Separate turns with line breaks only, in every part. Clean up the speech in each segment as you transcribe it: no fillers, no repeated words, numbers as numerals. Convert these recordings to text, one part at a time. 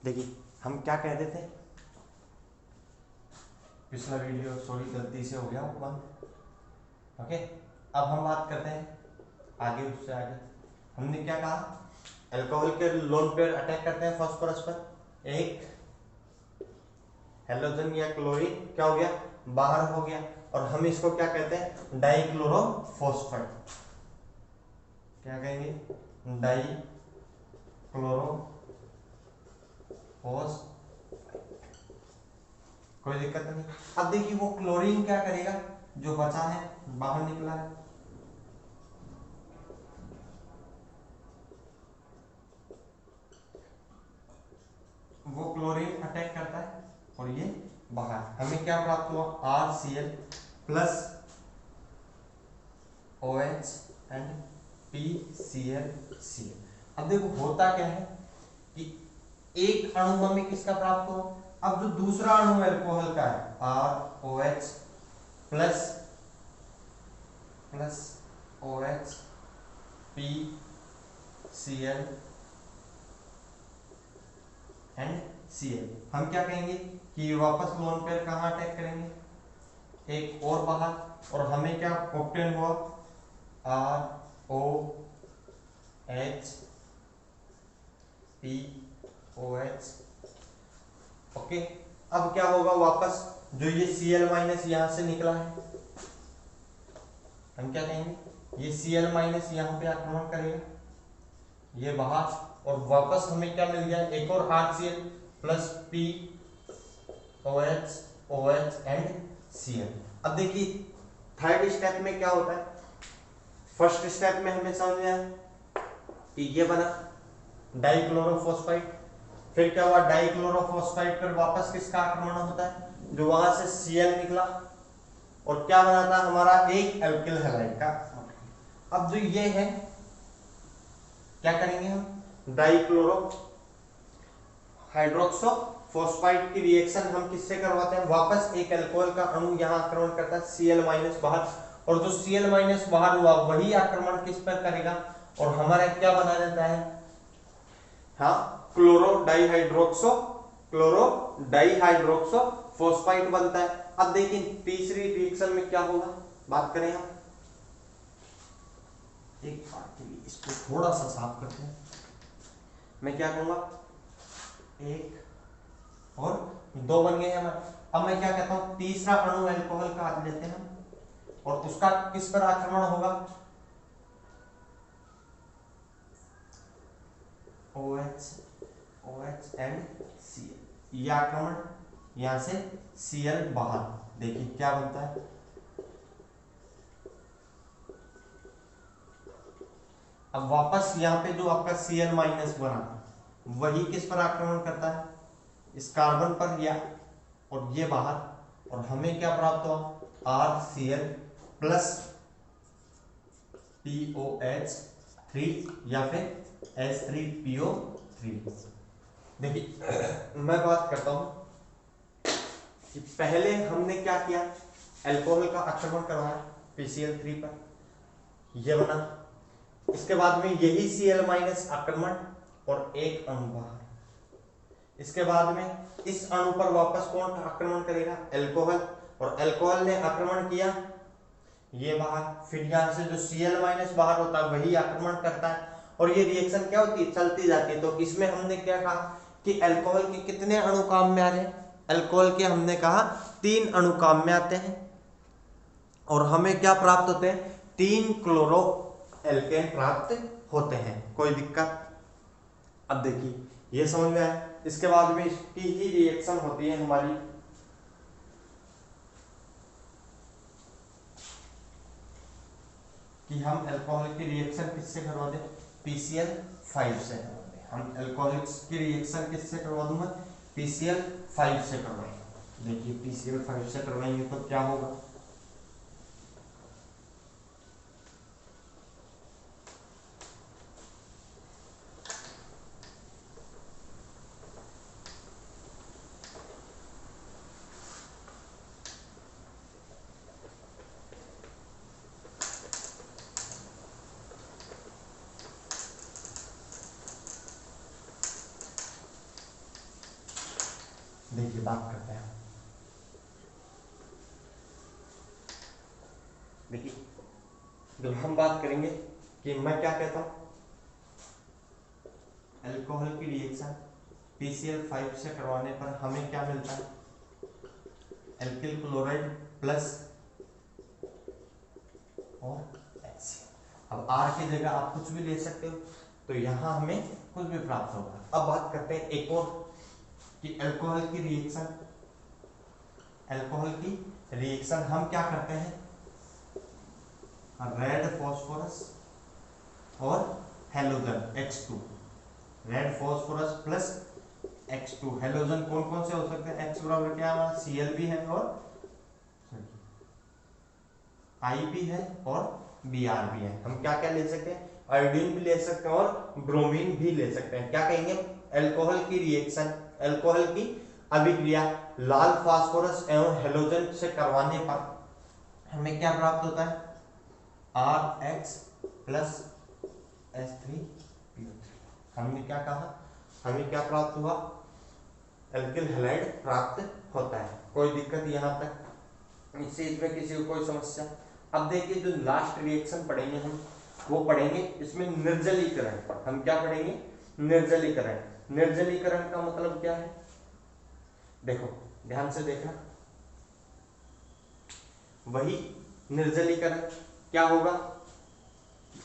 देखिए हम क्या कहते थे, पिछला वीडियो सॉरी गलती से हो गया वो बंद। ओके, अब हम बात करते हैं आगे, उससे आगे हमने क्या कहा, अल्कोहल के लोन पेयर अटैक करते हैं फास्फोरस पर, एक हेलोजन या क्लोरीन क्या हो गया, बाहर हो गया, और हम इसको क्या कहते हैं, डाइक्लोरोफॉस्फेट। क्या कहेंगे, डाइक्लोरोफॉस, कोई दिक्कत नहीं। अब देखिए वो क्लोरीन क्या करेगा, जो बचा है बाहर निकला है, वो क्लोरीन अटैक करता है और ये बाहर, हमें क्या प्राप्त हुआ, RCl plus OH and PClCl। अब देखो होता क्या है कि एक अणु हमें किसका प्राप्त हो, अब जो दूसरा अणु अल्कोहल का है ROH plus OH PCl and Cl, हम क्या कहेंगे कि वापस लोन पेयर कहाँ अटैक करेंगे, एक और बाहर, और हमें क्या ऑब्टेन हुआ, ROH POH। ओके, अब क्या होगा, वापस जो ये Cl माइनस यहां से निकला है, हम क्या कहेंगे, ये Cl माइनस यहां पे आक्रमण करेगा, ये बाहर, और वापस हमें क्या मिल गया, एक और RCl plus POH OH and Cl। अब देखिए थर्ड स्टेप में क्या होता है, फर्स्ट स्टेप में हमें समझ में आया कि ये बना डाइक्लोरोफॉस्फेट, फिर क्या हुआ, डाइक्लोरोफॉस्फेट पर वापस किसका आक्रमण होता है, जो वहां से Cl निकला, और क्या बना था हमारा, एक एल्किल हैलाइड का। अब जो ये है क्या करेंगे हम, डाइक्लोरो हाइड्रोक्सो फॉस्फाइड की रिएक्शन हम किससे करवाते हैं, वापस एक अल्कोहल का अणु यहां आक्रमण करता है, Cl माइनस बाहर, और जो Cl माइनस बाहर हुआ वही आक्रमण किस पर करेगा, और हमारा क्या बना देता है, हाँ क्लोरो डाइहाइड्रोक्सो बनता है। अब देखिए तीसरी रिएक्शन में क्या होगा, बात करें हम, एक बार के लिए इसको थोड़ा सा साफ करते हैं, मैं क्या करूंगा, एक और दो बन गए हमारे। अब मैं क्या कहता हूं, तीसरा अणु अल्कोहल का आज लेते हैं हम, और उसका किस पर आक्रमण होगा, OH एंड Cl, ये आक्रमण, यहां से Cl बाहर, देखिए क्या बनता है, अब वापस यहाँ पे जो आपका Cl माइनस बना वही किस पर आक्रमण करता है, इस कार्बन पर, या और ये बाहर, और हमें क्या प्राप्त हुआ, RCl प्लस POH3 या फिर H3PO3। देखिए मैं बात करता हूं कि पहले हमने क्या किया, अल्कोहल का आक्रमण करवाया PCl3 पर, यह बना, इसके बाद में यही Cl माइनस आक्रमण और एक अणु बाहर, इसके बाद में इस अणु पर वापस कौन आक्रमण करेगा, अल्कोहल, और अल्कोहल ने आक्रमण किया ये बाहर, फिर यहां से जो Cl माइनस बाहर होता है वही आक्रमण करता है, और ये रिएक्शन क्या होती है, चलती जाती है। तो इसमें हमने क्या कहा कि अल्कोहल के कितने अणु काम में आ रहे हैं, अल्कोहल के हमने कहा 3 अणु काम में आते हैं, और हमें क्या प्राप्त होते हैं, 3 क्लोरो एल्केन प्राप्त होते हैं, कोई दिक्कत। अब देखिए ये समझ में आया, इसके बाद में इसकी ही रिएक्शन होती है हमारी, कि हम अल्कोहल की रिएक्शन किससे करवा दें, PCl5 से करवा दें, हम अल्कोहल की रिएक्शन किससे करवा दूंगा, PCl5 से करवाएंगे। देखिए PCl5 से करवाएंगे तो क्या होगा, देखिए बात करते हैं। देखिए जब हम बात करेंगे कि मैं क्या कहता हूं, अल्कोहल की रिएक्शन PCl5 से करवाने पर हमें क्या मिलता है, एल्किल क्लोराइड प्लस और HCl। अब R की जगह आप कुछ भी ले सकते हो, तो यहां हमें कुछ भी प्राप्त होगा। अब बात करते हैं एक और कि अल्कोहल की रिएक्शन हम क्या करते हैं, रेड फॉस्फोरस और halogen H2, red phosphorus plus H2, halogen कौन कौन से हो सकते हैं, H बराबर क्या हमारा Cl भी है और I भी है और Br भी है। हम क्या क्या ले सकते हैं, आयोडीन भी ले सकते हैं और ब्रोमीन भी ले सकते हैं। क्या कहेंगे, अल्कोहल की रिएक्शन, अल्कोहल की अभिक्रिया लाल फास्फोरस एवं हेलोजन से करवाने पर हमें क्या प्राप्त होता है, RH प्लस H3PO3। हमने क्या कहा, हमें क्या प्राप्त हुआ, एल्किल हैलाइड प्राप्त होता है। कोई दिक्कत यहाँ तक, इससे इसमें किसी को कोई समस्या। अब देखिए जो लास्ट रिएक्शन पढ़ेंगे हम, वो पढ़ेंगे इसमें निर्जलीकरण। हम क्या पढ़ेंगे, निर्जलीकरण। निर्जलीकरण का मतलब क्या है, देखो ध्यान से देखना, वही निर्जलीकरण क्या होगा,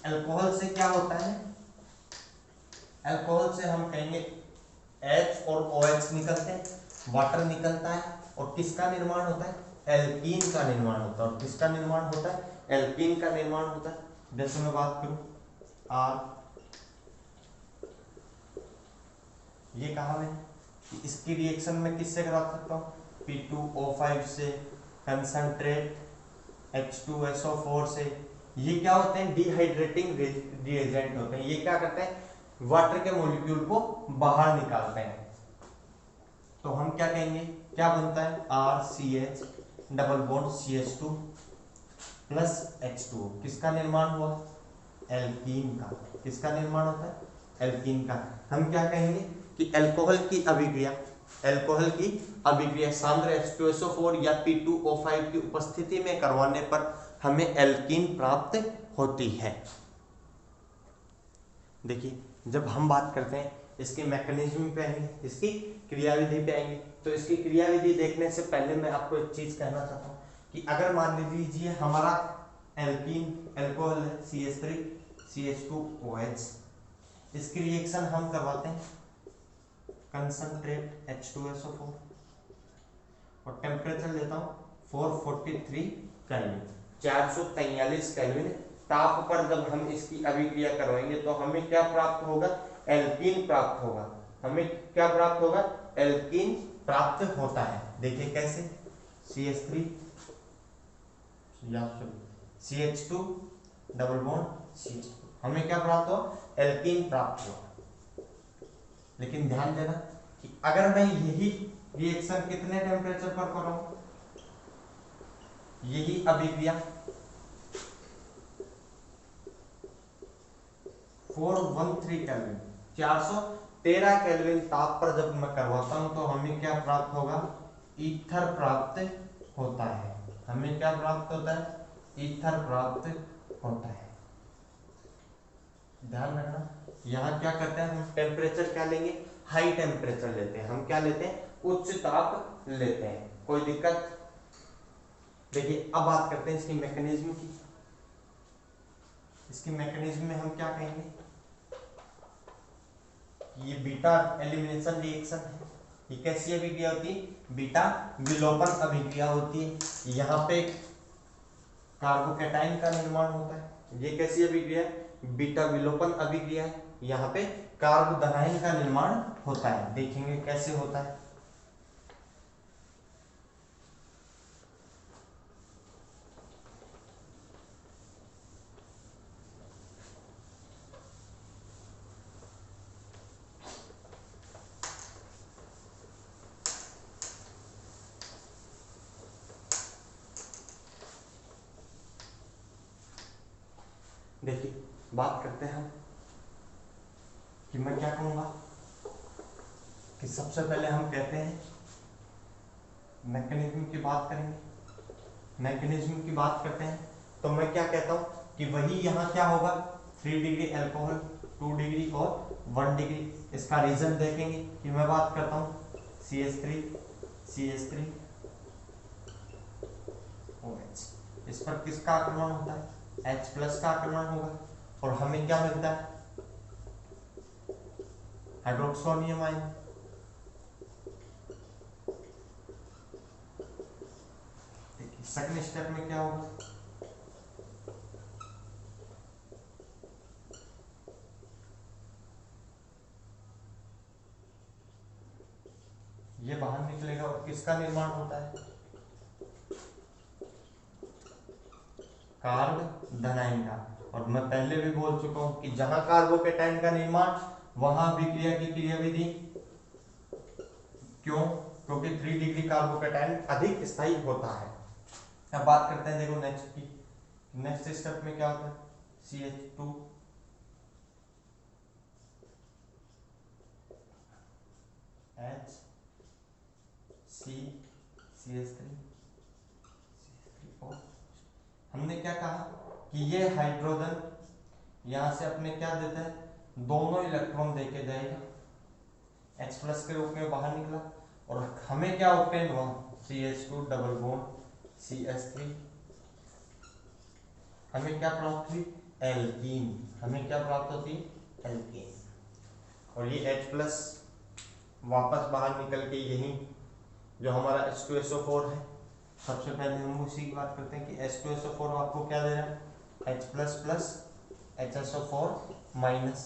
अल्कोहल से क्या होता है, अल्कोहल से हम कहेंगे H और OH निकलते हैं, वाटर निकलता है और किसका निर्माण होता है, एल्कीन का निर्माण होता है। और किसका निर्माण होता है, एल्कीन का निर्माण होता है। जैसे मैं बात करूं R, ये कहा मैंने, इसकी रिएक्शन में किससे करा सकता हूं, P2O5 से, कंसंट्रेट H2SO4 से। ये क्या होते हैं, डिहाइड्रेटिंग रिएजेंट होते हैं। ये क्या करते हैं, वाटर के मॉलिक्यूल को बाहर निकालते हैं। तो हम क्या कहेंगे, क्या बनता है, RCH double bond CH2 plus H2। किसका निर्माण हुआ, एल्कीन का। किसका निर्माण होता है, एल्कीन का। हम क्या कहेंगे कि अल्कोहल की अभिक्रिया सांद्र H2SO4 या P2O5 की उपस्थिति में करवाने पर हमें एल्कीन प्राप्त होती है। देखिए जब हम बात करते हैं इसके मैकेनिज्म पे आएंगे, इसकी क्रियाविधि पे आएंगे, तो इसकी क्रियाविधि देखने से पहले मैं आपको एक चीज कहना चाहता हूँ कि अगर मान लीजिए हमारा एल्कीन अल्कोहल है CH3CH2OH, इसकी रिएक्शन हम करवाते हैं कंसंट्रेट H2SO4 और टेम्परेचर लेता हूँ 443 केल्विन, 443 केल्विन ताप पर जब हम इसकी अभिक्रिया करवाएंगे तो हमें क्या प्राप्त होगा, एल्कीन प्राप्त होगा। हमें क्या प्राप्त होगा, एल्कीन प्राप्त होता है। देखिए कैसे, CH3 या CH2 डबल बॉन्ड CH2, हमें क्या प्राप्त हो, एल्कीन प्राप्त हुआ। लेकिन ध्यान देना कि अगर मैं यही रिएक्शन कितने टेम्परेचर पर करूं, यही अभिक्रिया 413 केल्विन, 413 केल्विन ताप पर जब मैं करवाता हूं तो हमें क्या प्राप्त होगा, ईथर प्राप्त होता है। हमें क्या प्राप्त होता है, ईथर प्राप्त होता है। ध्यान रखना, यहाँ क्या करते हैं हम, टेम्परेचर क्या लेंगे, हाई टेम्परेचर लेते हैं। हम क्या लेते हैं, उच्च ताप लेते हैं। कोई दिक्कत। देखिए अब बात करते हैं इसकी मैकेनिज्म की। इसकी मैकेनिज्म में हम क्या कहेंगे, ये बीटा एलिमिनेशन रिएक्शन है। ये कैसी अभिक्रिया होती है, बीटा विलोपन अभिक्रिया होती है। यहाँ पे कार्बोकैटायन का निर्माण होता है। ये कैसी अभिक्रिया है, बीटा विलोपन अभिक्रिया है। यहाँ पे कार्बोधनायन का निर्माण होता है। देखेंगे कैसे होता है। देखिए बात करते हैं हम कि मैं क्या कहूंगा कि सबसे पहले हम कहते हैं मैकेनिज्म की बात करेंगे, मैकेनिज्म की बात करते हैं तो मैं क्या कहता हूं कि वही यहाँ क्या होगा 3 डिग्री अल्कोहल, 2 डिग्री और 1 डिग्री। इसका रीजन देखेंगे कि मैं बात करता हूं CH3 CH3 OH, इस पर किसका आक्रमण होता है H प्लस का आक्रमण होगा और हमें क्या मिलता है हाइड्रोक्सोनियम आयन। देखिए सेकंड स्टेप में क्या होगा, ये बाहर निकलेगा और किसका निर्माण होता है कार्बोकेटाइन का। और मैं पहले भी बोल चुका हूं कि जहां कार्बोकेटाइन का निर्माण वहां विक्रिया की क्रियाविधि, क्यों, क्योंकि 3 डिग्री कार्बोकेटाइन अधिक स्थायी होता है। अब बात करते हैं देखो नेक्स्ट की, नेक्स्ट स्टेप में क्या होता है CH2 H C CH3 और हमने क्या कहा कि ये हाइड्रोजन यहां से अपने क्या देता है, दोनों इलेक्ट्रॉन देके जाएगा, H प्लस के रूप में बाहर निकला और हमें क्या ऑब्टेन हुआ CH2 डबल बॉन्ड CH3, हमें क्या प्राप्त हुई एल्कीन, हमें क्या प्राप्त होती है एल्कीन। और ये H प्लस वापस बाहर निकल के यही जो हमारा H2SO4 है, सबसे पहले हम उसी की बात करते हैं कि H2SO4 आपको क्या दे रहा है H plus plus HSO4 minus,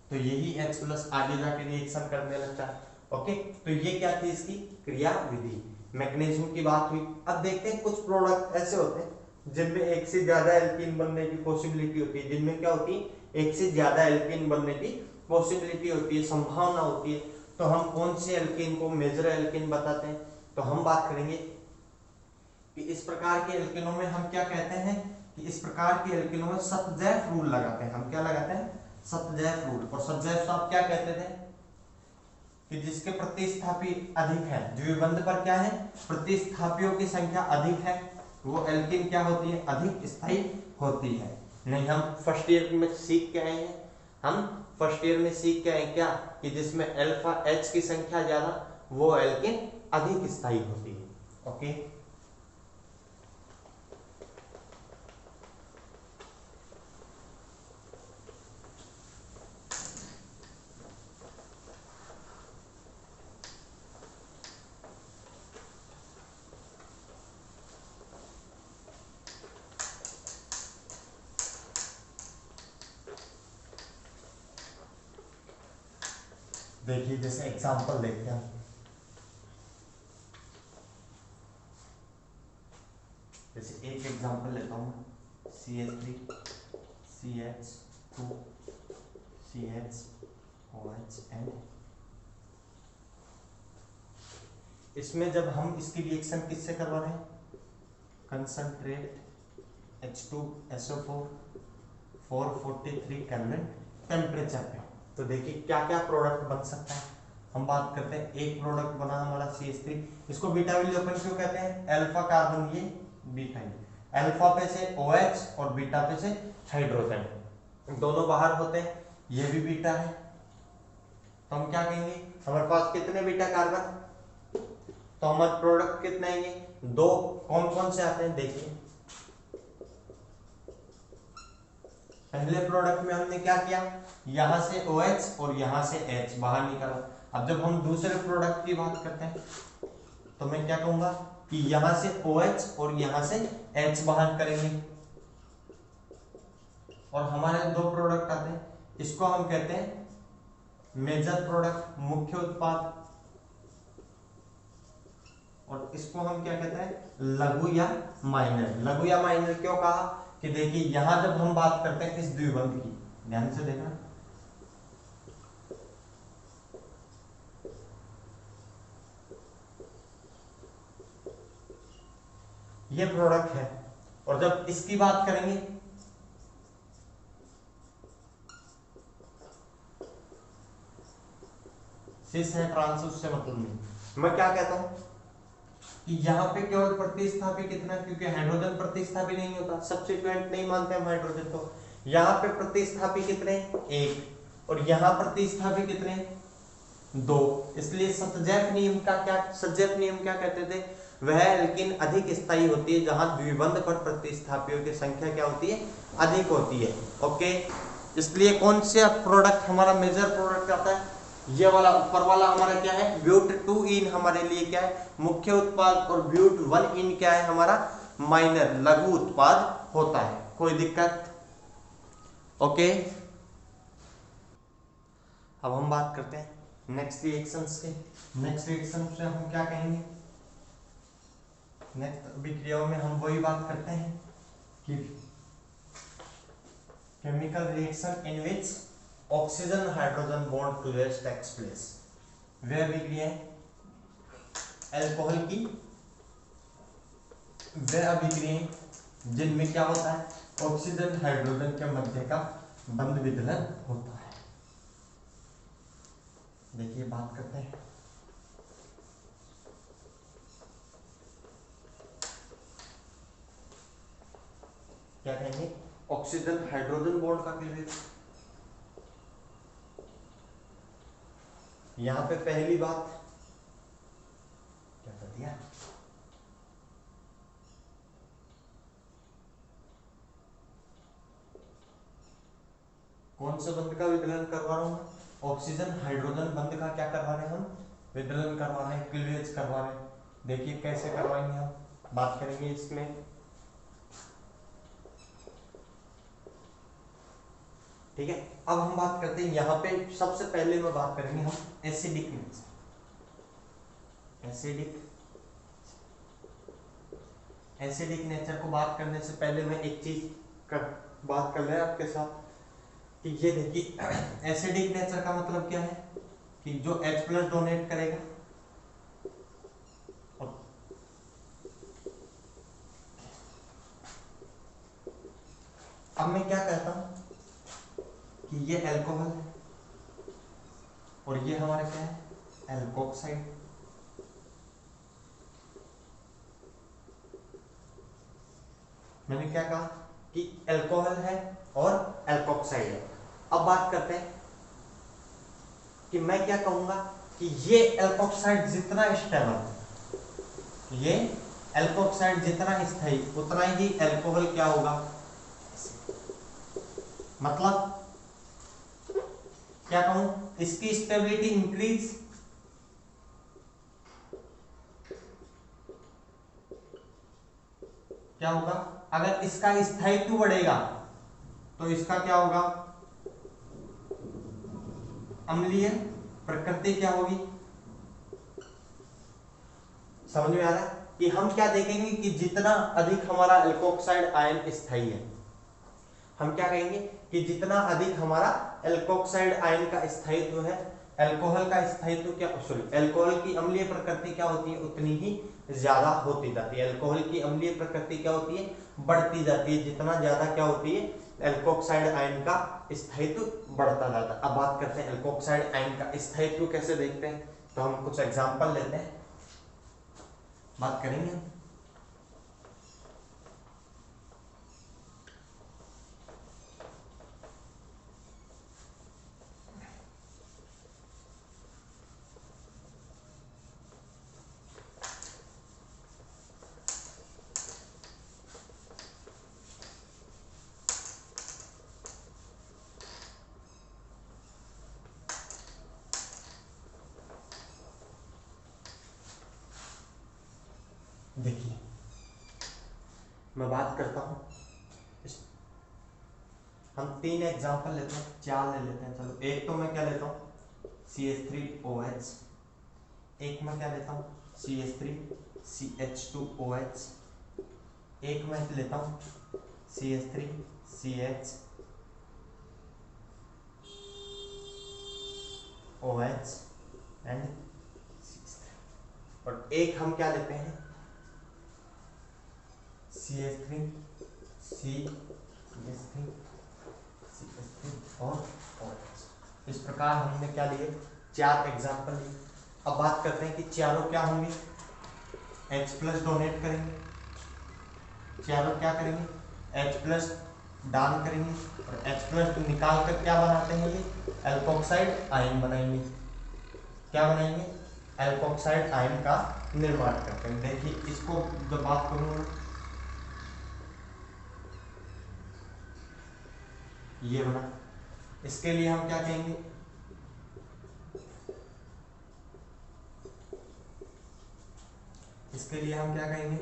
तो यही H प्लस आगे जाके रिएक्शन करने लगता है। ओके, तो ये क्या थी इसकी क्रिया विधि, मैग्नीशियम की बात हुई। अब देखते हैं कुछ प्रोडक्ट ऐसे होते हैं जिनमें एक से ज्यादा एल्कीन बनने की पॉसिबिलिटी होती है, जिनमें क्या होती है एक से ज्यादा एल्कीन बनने की पॉसिबिलिटी होती है, संभावना होती है। तो हम कौन से एल्कीन को मेजर एल्कीन बताते हैं, तो हम बात करेंगे कि इस प्रकार के एल्कीनों में हम क्या कहते हैं कि इस प्रकार के एल्कीनों में सतजैफ रूल लगाते हैं। हम क्या लगाते हैं सतजैफ रूल। और सतजैफ साहब क्या कहते थे कि जिसके प्रतिस्थापी अधिक है, द्विबंध पर क्या है प्रतिस्थापियों की संख्या अधिक है, वो एल्कीन क्या होती है अधिक स्थायी होती है। नहीं, हम फर्स्ट ईयर में सीख के आए हैं, हम फर्स्ट ईयर में सीख के आए क्या कि जिसमें अल्फा H की संख्या ज्यादा वो एल्कीन अधिक स्थायी होती है। ओके, देखिए जैसे एग्जांपल देखते हैं, जैसे एक एग्जांपल लेता हूं CH3 CH2 CH एंड इसमें जब हम इसकी रिएक्शन किससे करवा रहे हैं कंसंट्रेट H2SO4 443 केल्विन टेम्परेचर पे, तो देखिए क्या क्या प्रोडक्ट बन सकता है। हम बात करते हैं एक प्रोडक्ट बना हमारा CH3, इसको बीटा विलोपन क्यों कहते हैं, अल्फा कार्बन ये बीटा, अल्फा पे से OH और बीटा पे से हाइड्रोजन, दोनों बाहर होते हैं, ये भी बीटा है, तो हम क्या कहेंगे हमारे पास कितने बीटा कार्बन, तो हमारे प्रोडक्ट कितने आएंगे दो। कौन कौन से आते हैं देखिए, पहले प्रोडक्ट में हमने क्या किया यहां से OH और यहां से H बाहर निकाला। अब जब हम दूसरे प्रोडक्ट की बात करते हैं तो मैं क्या कहूंगा कि यहां से OH और यहां से H बाहर करेंगे और हमारे दो प्रोडक्ट आते हैं, इसको हम कहते हैं मेजर प्रोडक्ट मुख्य उत्पाद, और इसको हम क्या कहते हैं लघु या माइनर। लघु या माइनर क्यों कहा कि देखिए यहां जब हम बात करते हैं इस द्विबंध की, ध्यान से देखना, ये प्रोडक्ट है, और जब इसकी बात करेंगे सिस है ट्रांस उससे मतलब नहीं, मैं क्या कहता हूं कि यहाँ पे केवल प्रतिस्थापी कितना, क्योंकि हाइड्रोजन प्रतिस्थापी नहीं होता, सब्स्टिट्यूएंट नहीं मानते हम हाइड्रोजन को। यहाँ पे प्रतिस्थापी कितने, एक, और यहाँ प्रतिस्थापी कितने, दो। इसलिए सतजैप नियम का क्या, सतजैप नियम क्या कहते थे, वह एल्कीन अधिक स्थायी होती है जहां द्विबंध पर प्रतिस्थापियों की संख्या क्या होती है, अधिक होती है। ओके, इसलिए कौन सा प्रोडक्ट हमारा मेजर प्रोडक्ट आता है, ये वाला ऊपर वाला हमारा क्या है, ब्यूट 2 इन हमारे लिए क्या है, मुख्य उत्पाद, और ब्यूट 1 इन क्या है हमारा, माइनर, लघु उत्पाद होता है। कोई दिक्कत? ओके, अब हम बात करते हैं नेक्स्ट रिएक्शंस के। नेक्स्ट रिएक्शन से हम क्या कहेंगे, नेक्स्ट अभिक्रियाओं में हम वही बात करते हैं कि chemical reaction in which oxygen hydrogen bond to rest takes place. वे अभिक्रियाएं अल्कोहल की, वे अभिक्रियाएं जिनमें क्या होता है, ऑक्सीजन हाइड्रोजन के मध्य का बंध विदलन होता है। देखिए बात करते हैं, क्या कहेंगे, ऑक्सीजन हाइड्रोजन बॉन्ड का क्लीवेज। यहां पे पहली बात क्या कर दिया, कौन से बंध का विदलन करवा रहा हूं, ऑक्सीजन हाइड्रोजन बंध का क्या करवा रहे हैं हम, विदलन करवा रहे हैं, क्लीवेज करवा रहे हैं। देखिए कैसे करवाएंगे हम, बात करेंगे इसमें। ठीक है, अब हम बात करते हैं यहाँ पे सबसे पहले में बात करेंगे हम एसिडिक नेचर। एसिडिक नेचर को बात करने से पहले मैं एक चीज बात कर ले आपके साथ कि ये देखिए एसिडिक नेचर का मतलब क्या है कि जो H+ डोनेट करेगा, अब मैं क्या कहता हूं कि ये अल्कोहल है और ये हमारा क्या है, एल्कोक्साइड। मैंने क्या कहा कि अल्कोहल है और एल्कोक्साइड है। अब बात करते हैं कि मैं क्या कहूंगा कि ये एल्कोक्साइड जितना स्टेबल, ये एल्कोक्साइड जितना स्थायी, उतना ही अल्कोहल क्या होगा, मतलब क्या कहूं, इसकी स्टेबिलिटी इंक्रीज, क्या होगा, अगर इसका स्थायित्व बढ़ेगा तो इसका क्या होगा, अम्लीय प्रकृति क्या होगी। समझ में आ रहा है कि हम क्या देखेंगे कि जितना अधिक हमारा एल्कोक्साइड आयन स्थायी है, हम क्या कहेंगे कि जितना अधिक हमारा एल्कोक्साइड आयन का स्थायित्व है, अल्कोहल का स्थायित्व क्या, सॉरी, अल्कोहल की अम्लीय प्रकृति क्या होती है, उतनी ही ज्यादा होती जाती है। अल्कोहल की अम्लीय प्रकृति क्या होती है, बढ़ती जाती है, जितना ज्यादा क्या होती है, एल्कोक्साइड आयन का स्थायित्व बढ़ता जाता है। अब बात करते हैं एल्कोक्साइड आयन का स्थायित्व कैसे देखते हैं, तो हम कुछ एग्जांपल लेते हैं, बात करेंगे। देखिए मैं बात करता हूं, हम 3 एग्जांपल लेते हैं, 4 ले लेते हैं, चलो। एक तो मैं क्या लेता हूं, CH3OH, एक मैं क्या लेता हूं, CH3CH2OH, एक मैं लेता हूं CH3CHOH एंड CH3, और एक हम क्या लेते हैं, CH3 और OH। इस प्रकार हमने क्या लिए, 4 एग्जांपल लिए। अब बात करते हैं कि चारों क्या होंगे, H प्लस डोनेट करेंगे, चारों क्या करेंगे H प्लस दान करेंगे, और H प्लस निकाल कर क्या बनाते हैं ये एल्कोक्साइड आयन बनाएंगे। क्या बनाएंगे एल्कोक्साइड आयन का निर्माण करते हैं। देखिए इसको जब बात करूंगा ये बना, इसके लिए हम क्या कहेंगे इसके लिए हम क्या कहेंगे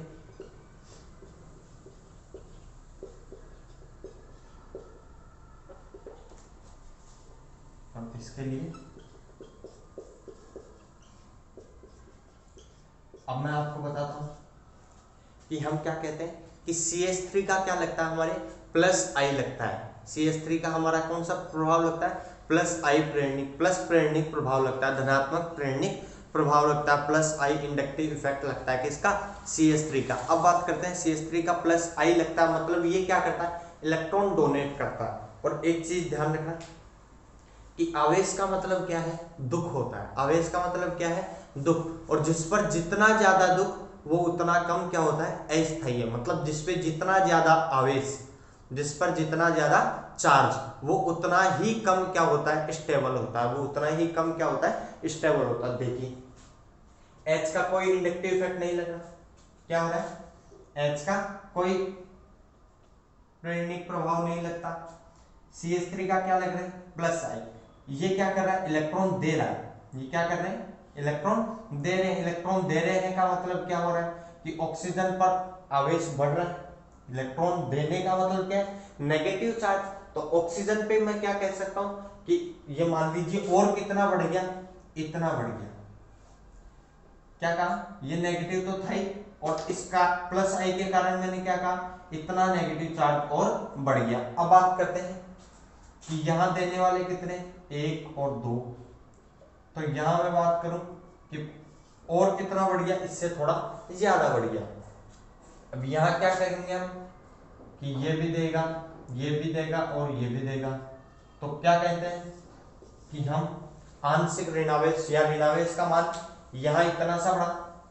हम इसके लिए अब मैं आपको बताता हूं कि हम क्या कहते हैं कि CH3 का क्या लगता है हमारे प्लस आई लगता है। CH3 का हमारा कौन सा प्रभाव लगता है प्लस आई प्लस प्रेरणिक प्रभाव लगता है, धनात्मक प्रेरणिक प्रभाव लगता है, प्लस आई इंडक्टिव इफेक्ट लगता है किसका CH3 का। अब बात करते हैं CH3 का प्लस आई लगता है, मतलब ये क्या करता है इलेक्ट्रॉन डोनेट करता है। और एक चीज ध्यान रखना कि आवेश का मतलब क्या है दुख होता है, आवेश का मतलब क्या है दुख, और जिस पर जितना ज्यादा दुख वो उतना कम क्या होता है अस्थायी है, मतलब जिस पे जितना ज्यादा आवेश, जिस पर जितना ज्यादा चार्ज वो उतना ही कम क्या होता है स्टेबल होता है, वो उतना ही कम क्या होता है स्टेबल होता है। देखिए H का कोई इंडक्टिव इफेक्ट नहीं लगा, क्या हो रहा है H का कोई प्रेरणिक प्रभाव नहीं लगता, CH3 का क्या लग रहा है प्लस आई, ये क्या कर रहा है इलेक्ट्रॉन दे रहा है, ये क्या कर रहे हैं इलेक्ट्रॉन दे रहे हैं। इलेक्ट्रॉन दे रहे हैं का मतलब क्या हो रहा है कि ऑक्सीजन पर आवेश बढ़ रहा है, इलेक्ट्रॉन देने का मतलब क्या है नेगेटिव चार्ज। तो ऑक्सीजन पे मैं क्या कह सकता हूं कि ये मान लीजिए और कितना बढ़ गया इतना बढ़ गया, क्या कहा ये नेगेटिव तो था ही, और इसका प्लस आई के कारण मैंने क्या कहा इतना नेगेटिव चार्ज और बढ़ गया। अब बात करते हैं कि यहां देने वाले कितने 1 और 2, तो यहां मैं बात करूं कि और कितना बढ़ गया इससे थोड़ा ज्यादा बढ़ गया। अब यहां क्या करेंगे हम कि ये भी देगा ये भी देगा और ये भी देगा, तो क्या कहते हैं कि हम आंशिक ऋणावेश या ऋणावेश का मान यहां इतना सा बढ़ा,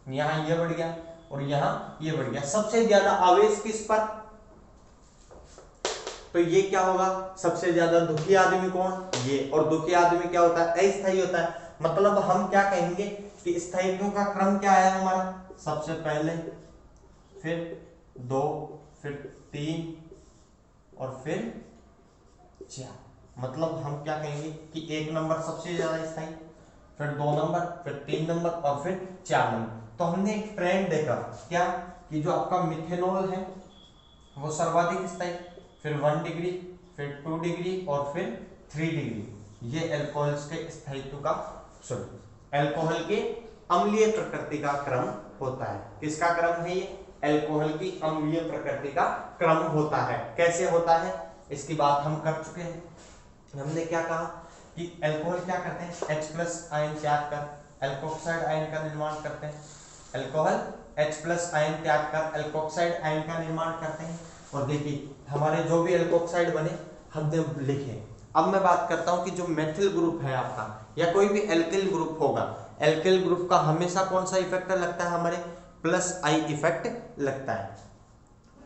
यहां ये बढ़ गया और यहां ये बढ़ गया। सबसे ज्यादा आवेश किस पर, तो ये क्या होगा सबसे ज्यादा दुखी आदमी कौन ये, और दुखी आदमी क्या होता है अस्थायी होता है। मतलब हम क्या कहेंगे कि स्थायित्व का क्रम क्या है हमारा, सबसे पहले फिर 2 फिर 3 और फिर 4, मतलब हम क्या कहेंगे कि 1 नंबर सबसे ज्यादा स्थायी, फिर 2 नंबर फिर 3 नंबर और फिर 4 नंबर। तो हमने एक ट्रेंड देखा क्या कि जो आपका मिथेनॉल है वो सर्वाधिक स्थायी, फिर 1 डिग्री फिर 2 डिग्री और फिर 3 डिग्री, ये अल्कोहल्स के स्थायित्व का अल्कोहल के अम्लीय प्रकृति का क्रम होता है। किसका क्रम है ये अल्कोहल की अम्लीय प्रकृति का क्रम होता है। कैसे होता है इसकी बात हम कर चुके हैं। हमने क्या कहा कि अल्कोहल क्या करते हैं H प्लस आयन त्याग कर एल्कोक्साइड आयन का निर्माण करते हैं, अल्कोहल H प्लस आयन त्याग कर एल्कोक्साइड आयन का निर्माण करते हैं। और देखिए हमारे जो भी एल्कोक्साइड बने हमने लिखे। अब मैं बात करता हूं कि जो मेथिल ग्रुप है आपका या कोई भी एल्किल ग्रुप होगा, एल्किल ग्रुप का हमेशा कौन सा इफेक्ट लगता है हमारे प्लस आई इफेक्ट लगता है।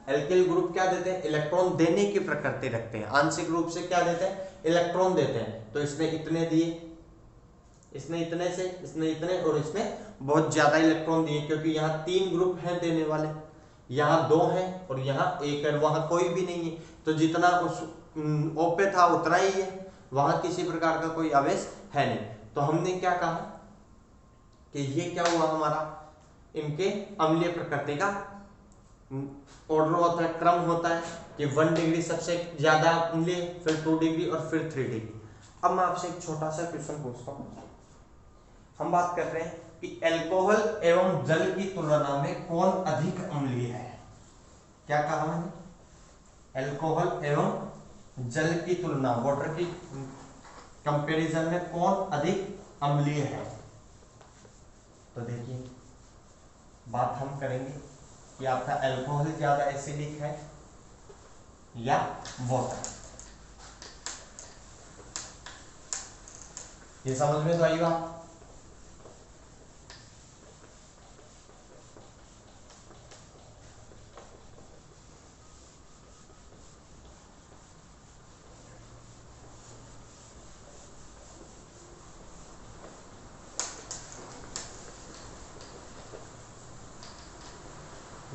एल्किल ग्रुप क्या देते हैं इलेक्ट्रॉन देने की प्रकृति रखते हैं, आंशिक रूप से क्या देते हैं इलेक्ट्रॉन देते हैं। तो इसने इतने दिए, इसने इतने से, इसने इतने और इसने बहुत ज्यादा इलेक्ट्रॉन दिए, क्योंकि यहाँ 3 ग्रुप हैं देने वाले, यहाँ 2 हैं और यहाँ 1 है, वहां कोई भी नहीं है। तो जितना उस O पे था उतना ही है, वहां किसी प्रकार का कोई आवेश है नहीं। तो हमने क्या कहा कि ये क्या हुआ हमारा इनके अम्लीय प्रकृति का ऑर्डर होता है, क्रम होता है कि 1 डिग्री सबसे ज्यादा अम्लीय, फिर 2 डिग्री और फिर 3 डिग्री। अब मैं आपसे एक छोटा सा क्वेश्चन पूछता हूँ। हम बात कर रहे हैं कि अल्कोहल एवं जल की तुलना में कौन अधिक अम्लीय है। क्या कहा मैंने अल्कोहल एवं जल की तुलना, वाटर की कंपैरिजन में कौन अधिक अम्लीय है। तो देखिए बात हम करेंगे कि आपका अल्कोहल ज्यादा एसिडिक है या वाटर। ये समझ में तो आई बात।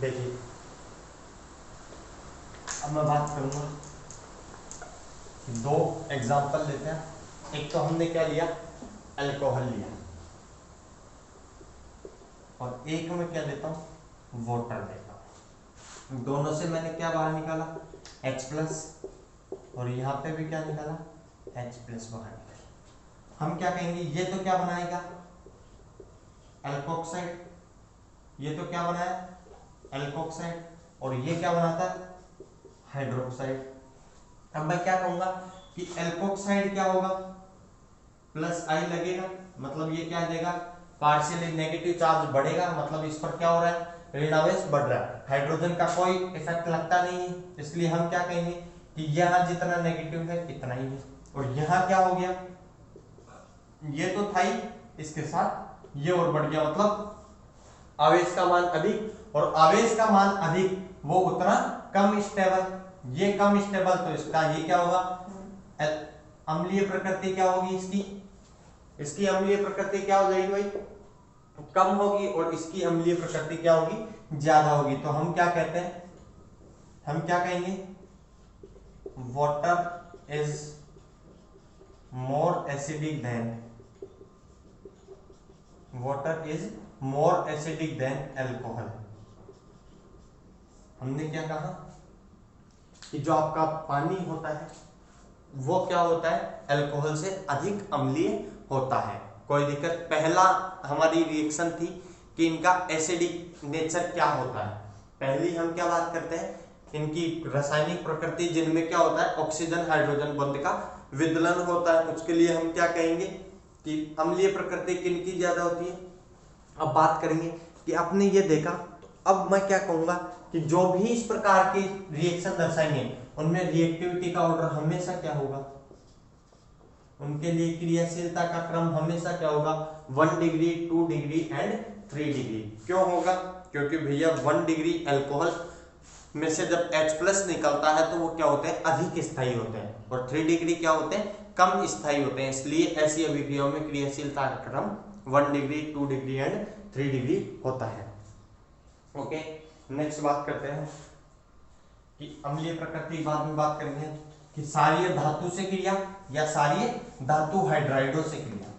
देखिए अब मैं बात करूंगा कि दो एग्जांपल लेते हैं। एक तो हमने क्या लिया, अल्कोहल लिया, और एक में क्या लेता हूं, वाटर लेता हूं। दोनों से मैंने क्या बाहर निकाला, H+, और यहां पे भी क्या निकाला, H+ बाहर निकाला। हम क्या कहेंगे, ये तो क्या बनाएगा, एल्कोक्साइड, ये तो क्या बनाया, एल्कोक्साइड, और ये क्या बनाता है, हाइड्रोक्साइड। अब मैं क्या कहूंगा कि एल्कोक्साइड क्या होगा, +I लगेगा, मतलब ये क्या देगा, पार्शियली नेगेटिव चार्ज बढ़ेगा, मतलब इस पर क्या हो रहा है, ऋण आवेश बढ़ रहा है। हाइड्रोजन का कोई इफेक्ट लगता नहीं है, इसलिए हम क्या कहेंगे कि यहाँ जितना नेगेटिव है इतना ही है। और यहाँ क्या हो गया, ये तो था ही, इसके साथ ये और बढ़ गया, मतलब आवेश का मान अधिक, और आवेश का मान अधिक वो उतना कम स्टेबल, ये कम स्टेबल, तो इसका ये क्या होगा, अम्लीय प्रकृति क्या होगी इसकी अम्लीय प्रकृति क्या हो जाएगी भाई, कम होगी, और इसकी अम्लीय प्रकृति क्या होगी, ज्यादा होगी। तो हम क्या कहते हैं, हम क्या कहेंगे, water is more acidic then, water is more acidic then alcohol. हमने क्या कहा कि जो आपका पानी होता है वो क्या होता है, अल्कोहल से अधिक अम्लीय होता है। कोई दिक्कत, पहला हमारी रिएक्शन थी कि इनका एसिडिक नेचर क्या होता है। पहली हम क्या बात करते हैं, इनकी रासायनिक प्रकृति, जिनमें क्या होता है, ऑक्सीजन हाइड्रोजन बंध का विदलन होता है। उसके लिए हम क्या कहेंगे कि अम्लीय प्रकृति किनकी ज्यादा होती है। अब बात करेंगे कि आपने ये देखा, तो अब मैं क्या कहूंगा कि जो भी इस प्रकार के रिएक्शन दर्शाएंगे उनमें रिएक्टिविटी का ऑर्डर हमेशा क्या होगा, उनके लिए क्रियाशीलता का क्रम हमेशा क्या होगा, 1 डिग्री, 2 डिग्री एंड 3 डिग्री। क्यों होगा, क्योंकि भैया 1 डिग्री अल्कोहल में से जब H+ निकलता है तो वो क्या होते हैं, अधिक स्थायी होते हैं, और 3 डिग्री क्या होते हैं, कम स्थायी होते हैं। इसलिए ऐसी अभिक्रियाओं में क्रियाशीलता का क्रम 1 डिग्री, 2 डिग्री एंड 3 डिग्री होता है। ओके, नेक्स्ट बात करते हैं कि अम्लीय प्रकृति बाद में बात करेंगे कि क्षारीय धातु से क्रिया या क्षारीय धातु हाइड्राइडों से क्रिया।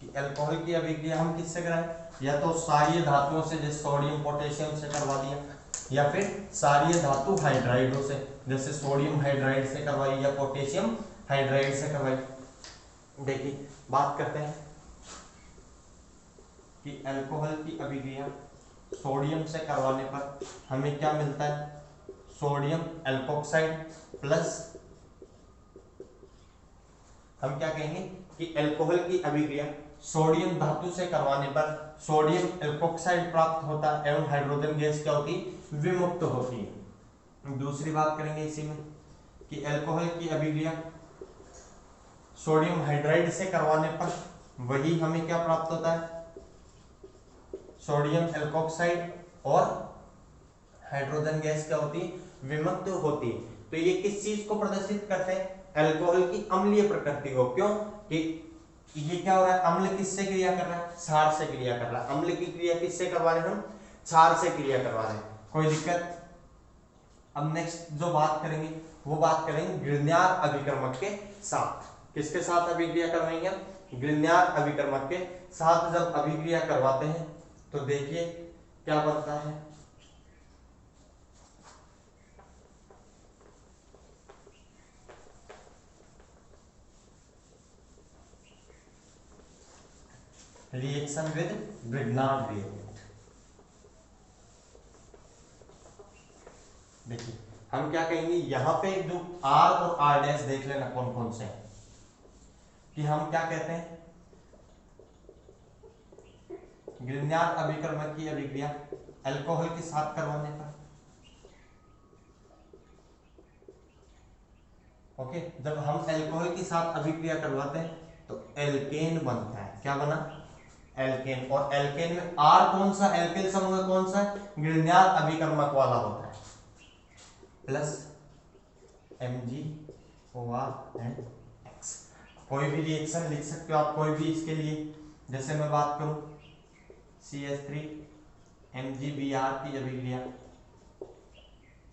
कि अल्कोहल की अभिक्रिया हम किससे कराएं, या तो क्षारीय धातुओं से जैसे सोडियम पोटेशियम से करवा दिया, या फिर क्षारीय धातु हाइड्राइडों से जैसे सोडियम हाइड्राइड से करवाई या पोटेशियम हाइड्राइड से करवाई। देखिए बात करते हैं कि अल्कोहल की अभिक्रिया सोडियम से करवाने पर हमें क्या मिलता है, सोडियम एल्कोक्साइड प्लस, हम क्या कहेंगे कि अल्कोहल की अभिक्रिया सोडियम धातु से करवाने पर सोडियम एल्कोक्साइड प्राप्त होता है एवं हाइड्रोजन गैस क्या होती है, विमुक्त होती है। दूसरी बात करेंगे इसी में कि अल्कोहल की अभिक्रिया सोडियम हाइड्राइड से करवाने पर वही हमें क्या प्राप्त होता है, सोडियम एल्कोक्साइड, और हाइड्रोजन गैस क्या होती है, विमुक्त होती है। तो ये किस चीज को प्रदर्शित करते हैं, अल्कोहल की अम्लीय प्रकृति को। क्यों कि ये क्या हो रहा है, अम्ल किससे क्रिया कर रहा है, क्षार से क्रिया कर रहा है। अम्ल की क्रिया किससे करवा रहे हैं हम, क्षार से क्रिया करवा रहे हैं। कोई दिक्कत। अब नेक्स्ट जो बात करेंगे वो बात करेंगे ग्रिग्नार अभिकर्मक के साथ। किसके साथ अभिक्रिया करवाएंगे, ग्रिग्नार अभिकर्मक के साथ जब अभिक्रिया करवाते हैं तो देखिए क्या बनता है, रिएक्शन विद ग्रिग्नार्ड रिएजेंट। देखिए हम क्या कहेंगे, यहां पे जो R और R' देख लेना कौन कौन से हैं, कि हम क्या कहते हैं, ग्रिग्नार्ड अभिकर्मक की अभिक्रिया अल्कोहल के साथ करवाने पर, ओके, जब हम अल्कोहल के साथ अभिक्रिया करवाते हैं तो एल्केन बनता है। क्या बना, एल्केन। और एल्केन में R कौन सा, एल्केन समूह कौन सा, ग्रिग्नार्ड अभिकर्मक वाला होता है, प्लस MgOR and X। कोई भी रिएक्शन लिख सकते हो आप, कोई भी इसके लिए। जैसे मैं बात करूं CH3 MgBr की अभिक्रिया,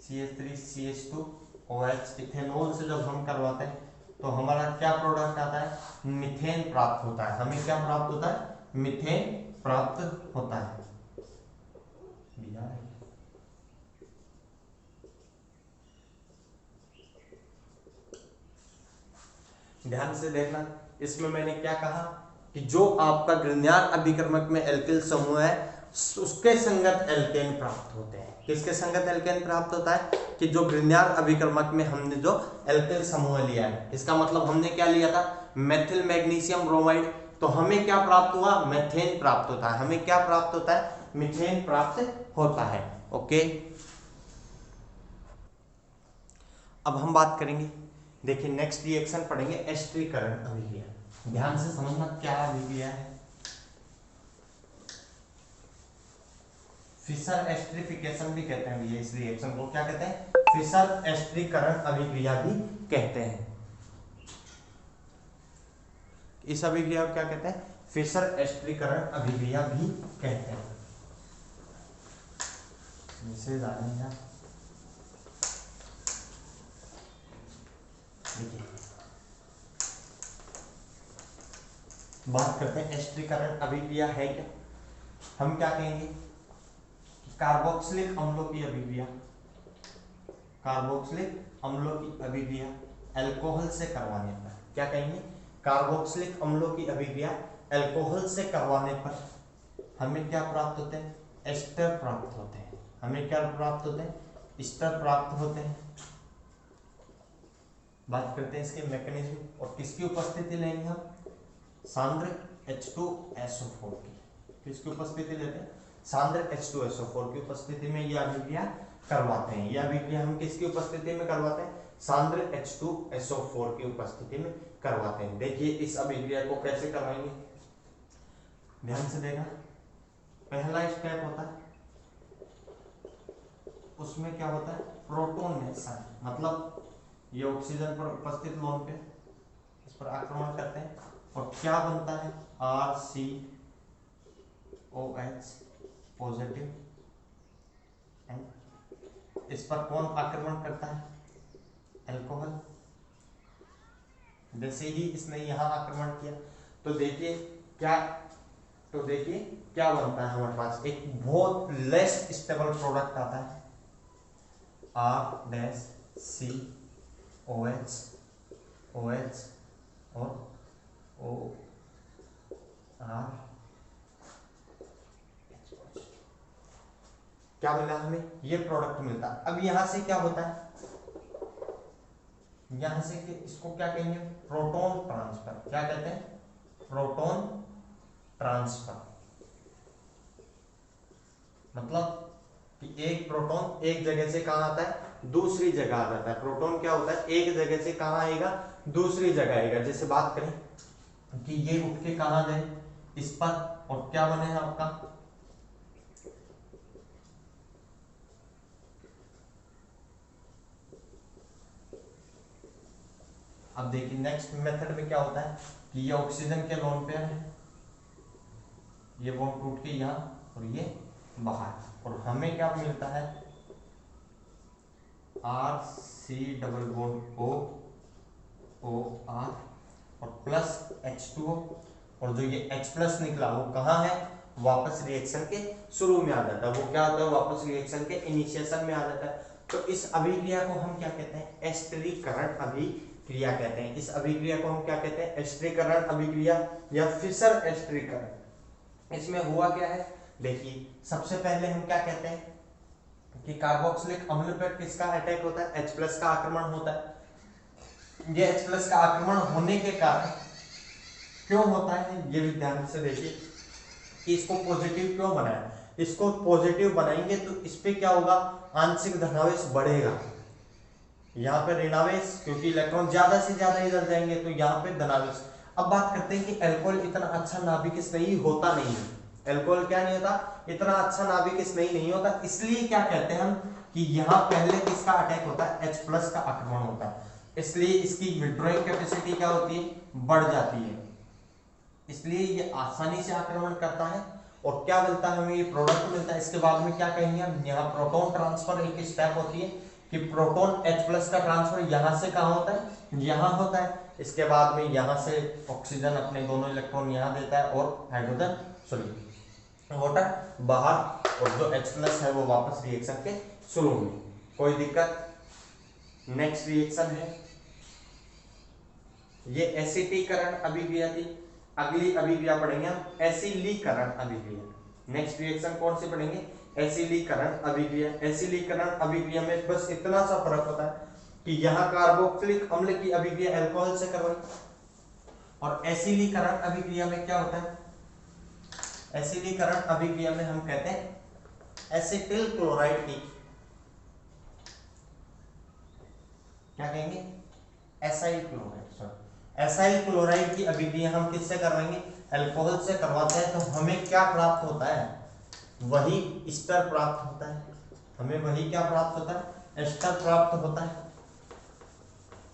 CH3 CH2 OH इथेनॉल से जब हम करवाते हैं तो हमारा क्या प्रोडक्ट आता है, मीथेन प्राप्त होता है। हमें क्या प्राप्त होता है, मीथेन प्राप्त होता है। ध्यान से देखना, इसमें मैंने क्या कहा कि जो आपका ग्रिग्नार्ड अभिकर्मक में एल्किल समूह है उसके संगत एल्केन प्राप्त होते हैं। किसके संगत एल्केन प्राप्त होता है, कि जो ग्रिग्नार्ड अभिकर्मक में हमने जो एल्किल समूह लिया है, इसका मतलब हमने क्या लिया था, मेथिल मैग्नीशियम ब्रोमाइड, तो हमें क्या प्राप्त हुआ, मेथेन प्राप्त होता है। हमें क्या प्राप्त होता है, मीथेन प्राप्त होता है। ओके, अब हम बात करेंगे, देखिए नेक्स्ट रिएक्शन पढ़ेंगे एस्टरीकरण अभिक्रिया। ध्यान से समझना क्या अभिक्रिया है। फिशर एस्टरीफिकेशन भी कहते हैं भैया इस रिएक्शन को, क्या कहते हैं, फिशर एस्टरीकरण अभिक्रिया भी कहते हैं। इस अभिक्रिया को क्या कहते हैं, फिशर एस्टरीकरण अभिक्रिया भी कहते हैं। इसे जानेंगे बात करते हैं एस्टरीकरण अभिक्रिया है क्या। हम क्या कहेंगे, कार्बोक्सिलिक अम्लों की अभिक्रिया, कार्बोक्सिलिक अम्लों की अभिक्रिया अल्कोहल से करवाने पर, क्या कहेंगे, कार्बोक्सिलिक अम्लों की अभिक्रिया अल्कोहल से करवाने पर हमें क्या प्राप्त होते हैं, एस्टर प्राप्त होते हैं। हमें क्या प्राप्त होते हैं, एस्टर प्राप्त होते हैं। बात करते हैं इसके मैकेनिज्म और किसकी उपस्थिति लेंगे हम, सांद्र H2SO4 की। किसकी उपस्थिति लेते हैं, सांद्र H2SO4 की उपस्थिति में यह अभिक्रिया करवाते हैं। यह अभिक्रिया हम किसकी उपस्थिति में करवाते हैं, सांद्र H2SO4 की उपस्थिति में करवाते हैं। देखिए इस अभिक्रिया को कैसे करवाएंगे, ध्यान से देखना। पहला स्टेप होता है, उसमें क्या होता है, प्रोटोनेशन, मतलब ये ऑक्सीजन पर उपस्थित लोन पे इस पर आक्रमण करते हैं और क्या बनता है, RCOH पॉजिटिव। इस पर कौन आक्रमण करता है, अल्कोहल। जैसे ही इसने यहां आक्रमण किया तो देखिए क्या, तो देखिए क्या बनता है, हमारे पास एक बहुत लेस स्टेबल प्रोडक्ट आता है, R-COH OH और OR। क्या मिला हमें, ये प्रोडक्ट मिलता है। अब यहां से क्या होता है, यहां से इसको क्या कहेंगे, प्रोटॉन ट्रांसफर। क्या कहते हैं, प्रोटॉन ट्रांसफर, मतलब कि एक प्रोटॉन एक जगह से कहां आता है, दूसरी जगह आ जाता है। प्रोटॉन क्या होता है, एक जगह से कहां आएगा, दूसरी जगह आएगा। जैसे बात करें कि ये उठ के कहां गए, इस पर, और क्या बने हैं आपका, अब देखिए नेक्स्ट मेथड में क्या होता है कि ये ऑक्सीजन के लोन पेयर है, ये बॉन्ड टूट के यहां और ये बाहर, और हमें क्या मिलता है, RC डबल बॉन्ड OR और प्लस H2O, और जो ये H प्लस निकला वो कहाँ है, वापस रिएक्शन के शुरू में आ जाता है। वो क्या होता है, वापस रिएक्शन के इनिशिएशन में आ जाता है। तो इस अभिक्रिया को हम क्या कहते हैं, एस्टरीकरण अभिक्रिया कहते हैं। इस अभिक्रिया को हम क्या कहते हैं, एस्टरीकरण अभिक्रिया या फिशर एस्टरीकरण। इसमें हुआ क्या है, देखिए सबसे पहले हम क्या कहते हैं कि कार्बोक्सिलिक अम्ल पर किसका अटैक होता है, H प्लस का आक्रमण होता है। ये H प्लस का आक्रमण होने के कारण क्यों होता है, ये भी ध्यान से देखिए कि इसको पॉजिटिव क्यों बनाया। इसको पॉजिटिव बनाएंगे तो इस पे क्या होगा, आंशिक धनावेश बढ़ेगा, यहाँ पे ऋणावेश, क्योंकि इलेक्ट्रॉन ज्यादा से ज्यादा इधर जाएंगे तो यहाँ पे धनावेश। अब बात करते हैं कि अल्कोहल इतना अच्छा नाभिक स्नेही होता नहीं है। अल्कोहल क्या नहीं होता, इतना अच्छा नाभिक स्नेही नहीं होता, इसलिए क्या कहते हैं हम कि यहाँ पहले किसका अटैक होता है, H प्लस का आक्रमण होता है। इसलिए इसकी विड्रॉइंग कैपेसिटी क्या होती है, बढ़ जाती है, इसलिए ये आसानी से आक्रमण करता है। और क्या मिलता है हमें, ये प्रोडक्ट मिलता है। इसके बाद में क्या कहेंगे हम, यहाँ प्रोटॉन ट्रांसफर एक स्टेप होती है कि प्रोटॉन H+ का ट्रांसफर यहाँ से कहाँ होता है, यहाँ होता है। इसके बाद में यहाँ से ऑक्सीजन अपने दोनों इलेक्ट्रॉन यहाँ देता है और हाइड्रोजन सॉरी वाटर बाहर, और जो H+ है वो वापस रिएक्शन के शुरू में। कोई दिक्कत। नेक्स्ट रिएक्शन है ये एसिटीकरण अभिक्रिया थी। अगली अभिक्रिया पढ़ेंगे हम एसिलीकरण अभिक्रिया। नेक्स्ट रिएक्शन कौन सी पढ़ेंगे, एसिलीकरण अभिक्रिया। एसिलीकरण अभिक्रिया में बस इतना सा फर्क होता है कि यहाँ कार्बोक्सिलिक अम्ल की अभिक्रिया अल्कोहल से करवाई, और एसिलीकरण अभिक्रिया में क्या होता है, एसिलीकरण अभिक्रिया में हम कहते हैं एसिटिल क्लोराइड की, क्या कहेंगे, acyl chloride, sorry acyl chloride की अभिक्रिया हम किससे करवाएंगे, अल्कोहल से करवाते हैं। तो हमें क्या प्राप्त होता है, वही एस्टर प्राप्त होता है। हमें वही क्या प्राप्त होता है, एस्टर प्राप्त होता है।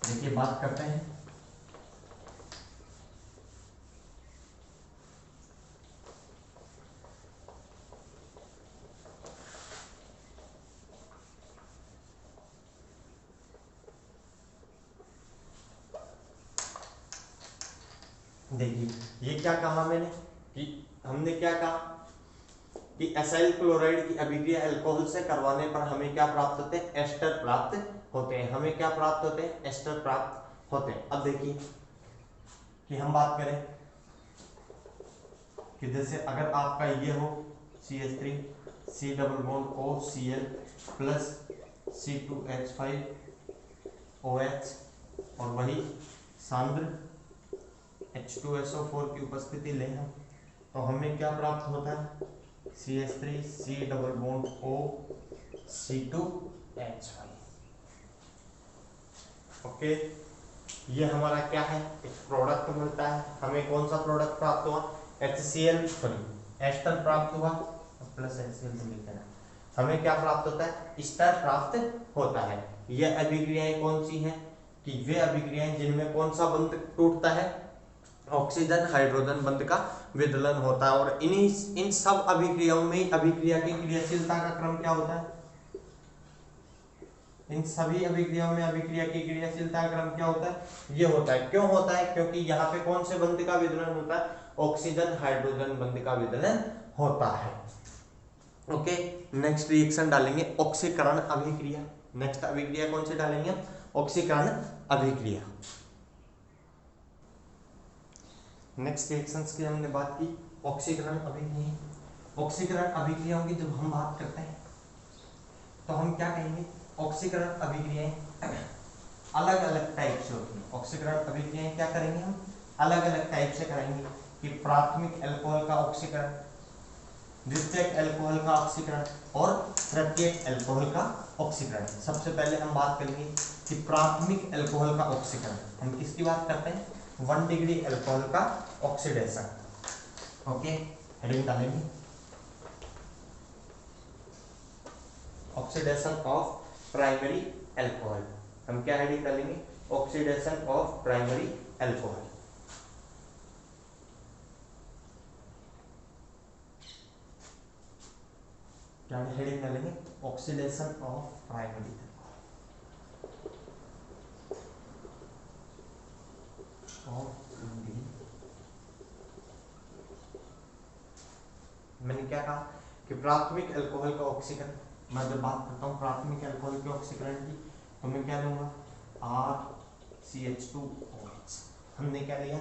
देखिए बात करते हैं, देखिए ये क्या कहा मैंने कि हमने क्या कहा कि एसाइल क्लोराइड की अभिक्रिया अल्कोहल से करवाने पर हमें क्या प्राप्त होते हैं, एस्टर प्राप्त होते हैं। हमें क्या प्राप्त होते हैं, एस्टर प्राप्त होते हैं। अब देखिए कि हम बात करें कि जैसे अगर आपका ये हो CH3 C double bond OCl plus C2H5 OH और वही सांद्र H2SO4 की उपस्थिति लें हम, तो हमें क्या प्राप्त होता है, CH3 C double bond O C2H5। Okay, ये हमारा क्या है, एक प्रोडक्ट मिलता है। हमें कौन सा प्रोडक्ट प्राप्त हुआ, HCl सॉरी एस्टर प्राप्त हुआ, प्लस HCl से मिलता है। हमें क्या प्राप्त होता है, एस्टर प्राप्त होता है। ये अभिक्रियाएं कौन सी हैं, कि वे अभिक्रियाएं जिनमें कौन सा बंध टूटता है, ऑक्सीजन हाइड्रोजन बंध का विदलन होता है। और इन सब अभिक्रियाओं में अभिक्रिया की क्रियाशीलता का क्रम क्या होता है, इन सभी अभिक्रियाओं में अभिक्रिया की क्रियाशीलता का क्रम क्या होता है, ये होता है। क्यों होता है, क्योंकि यहाँ पे कौन से बंध का विदलन होता है, ऑक्सीजन हाइड्रोजन बंध का विदलन होता है। ओके, नेक्स्ट रिएक्शन डालेंगे ऑक्सीकरण अभिक्रिया। नेक्स्ट अभिक्रिया कौन सी डालेंगे, ऑक्सीकरण अभिक्रिया। नेक्स्ट रिएक्शंस की हमने बात की, ऑक्सीकरण अभिक्रिया। ऑक्सीकरण अभिक्रियाओं की जब हम बात करते हैं तो हम क्या कहेंगे, ऑक्सीकरण अभिक्रियाएं अलग अलग टाइप से होती हैं। ऑक्सीकरण अभिक्रियाएं क्या करेंगे हम, अलग अलग टाइप से करेंगे कि प्राथमिक अल्कोहल का ऑक्सीकरण, द्वितीयक अल्कोहल का ऑक्सीकरण और तृतीयक अल्कोहल का ऑक्सीकरण। सबसे पहले हम बात करेंगे कि प्राथमिक अल्कोहल का ऑक्सीकरण। हम किसकी बात करते हैं, 1 डिग्री अल्कोहल का ऑक्सीडेशन। ओके, हेडिंग डालेंगे ऑक्सीडेशन ऑफ प्राइमरी अल्कोहल। हम क्या हेडिंग डालेंगे, ऑक्सीडेशन ऑफ प्राइमरी अल्कोहल। क्या हेडिंग डालेंगे, ऑक्सीडेशन ऑफ प्राइमरी अल्कोहल। मैंने क्या कहा कि प्राथमिक अल्कोहल का ऑक्सीकरण, मैं जब बात करता हूँ प्राथमिक अल्कोहल के ऑक्सीकरण की, तो मैं क्या लूंगा, RCH2OH। हमने क्या लिया,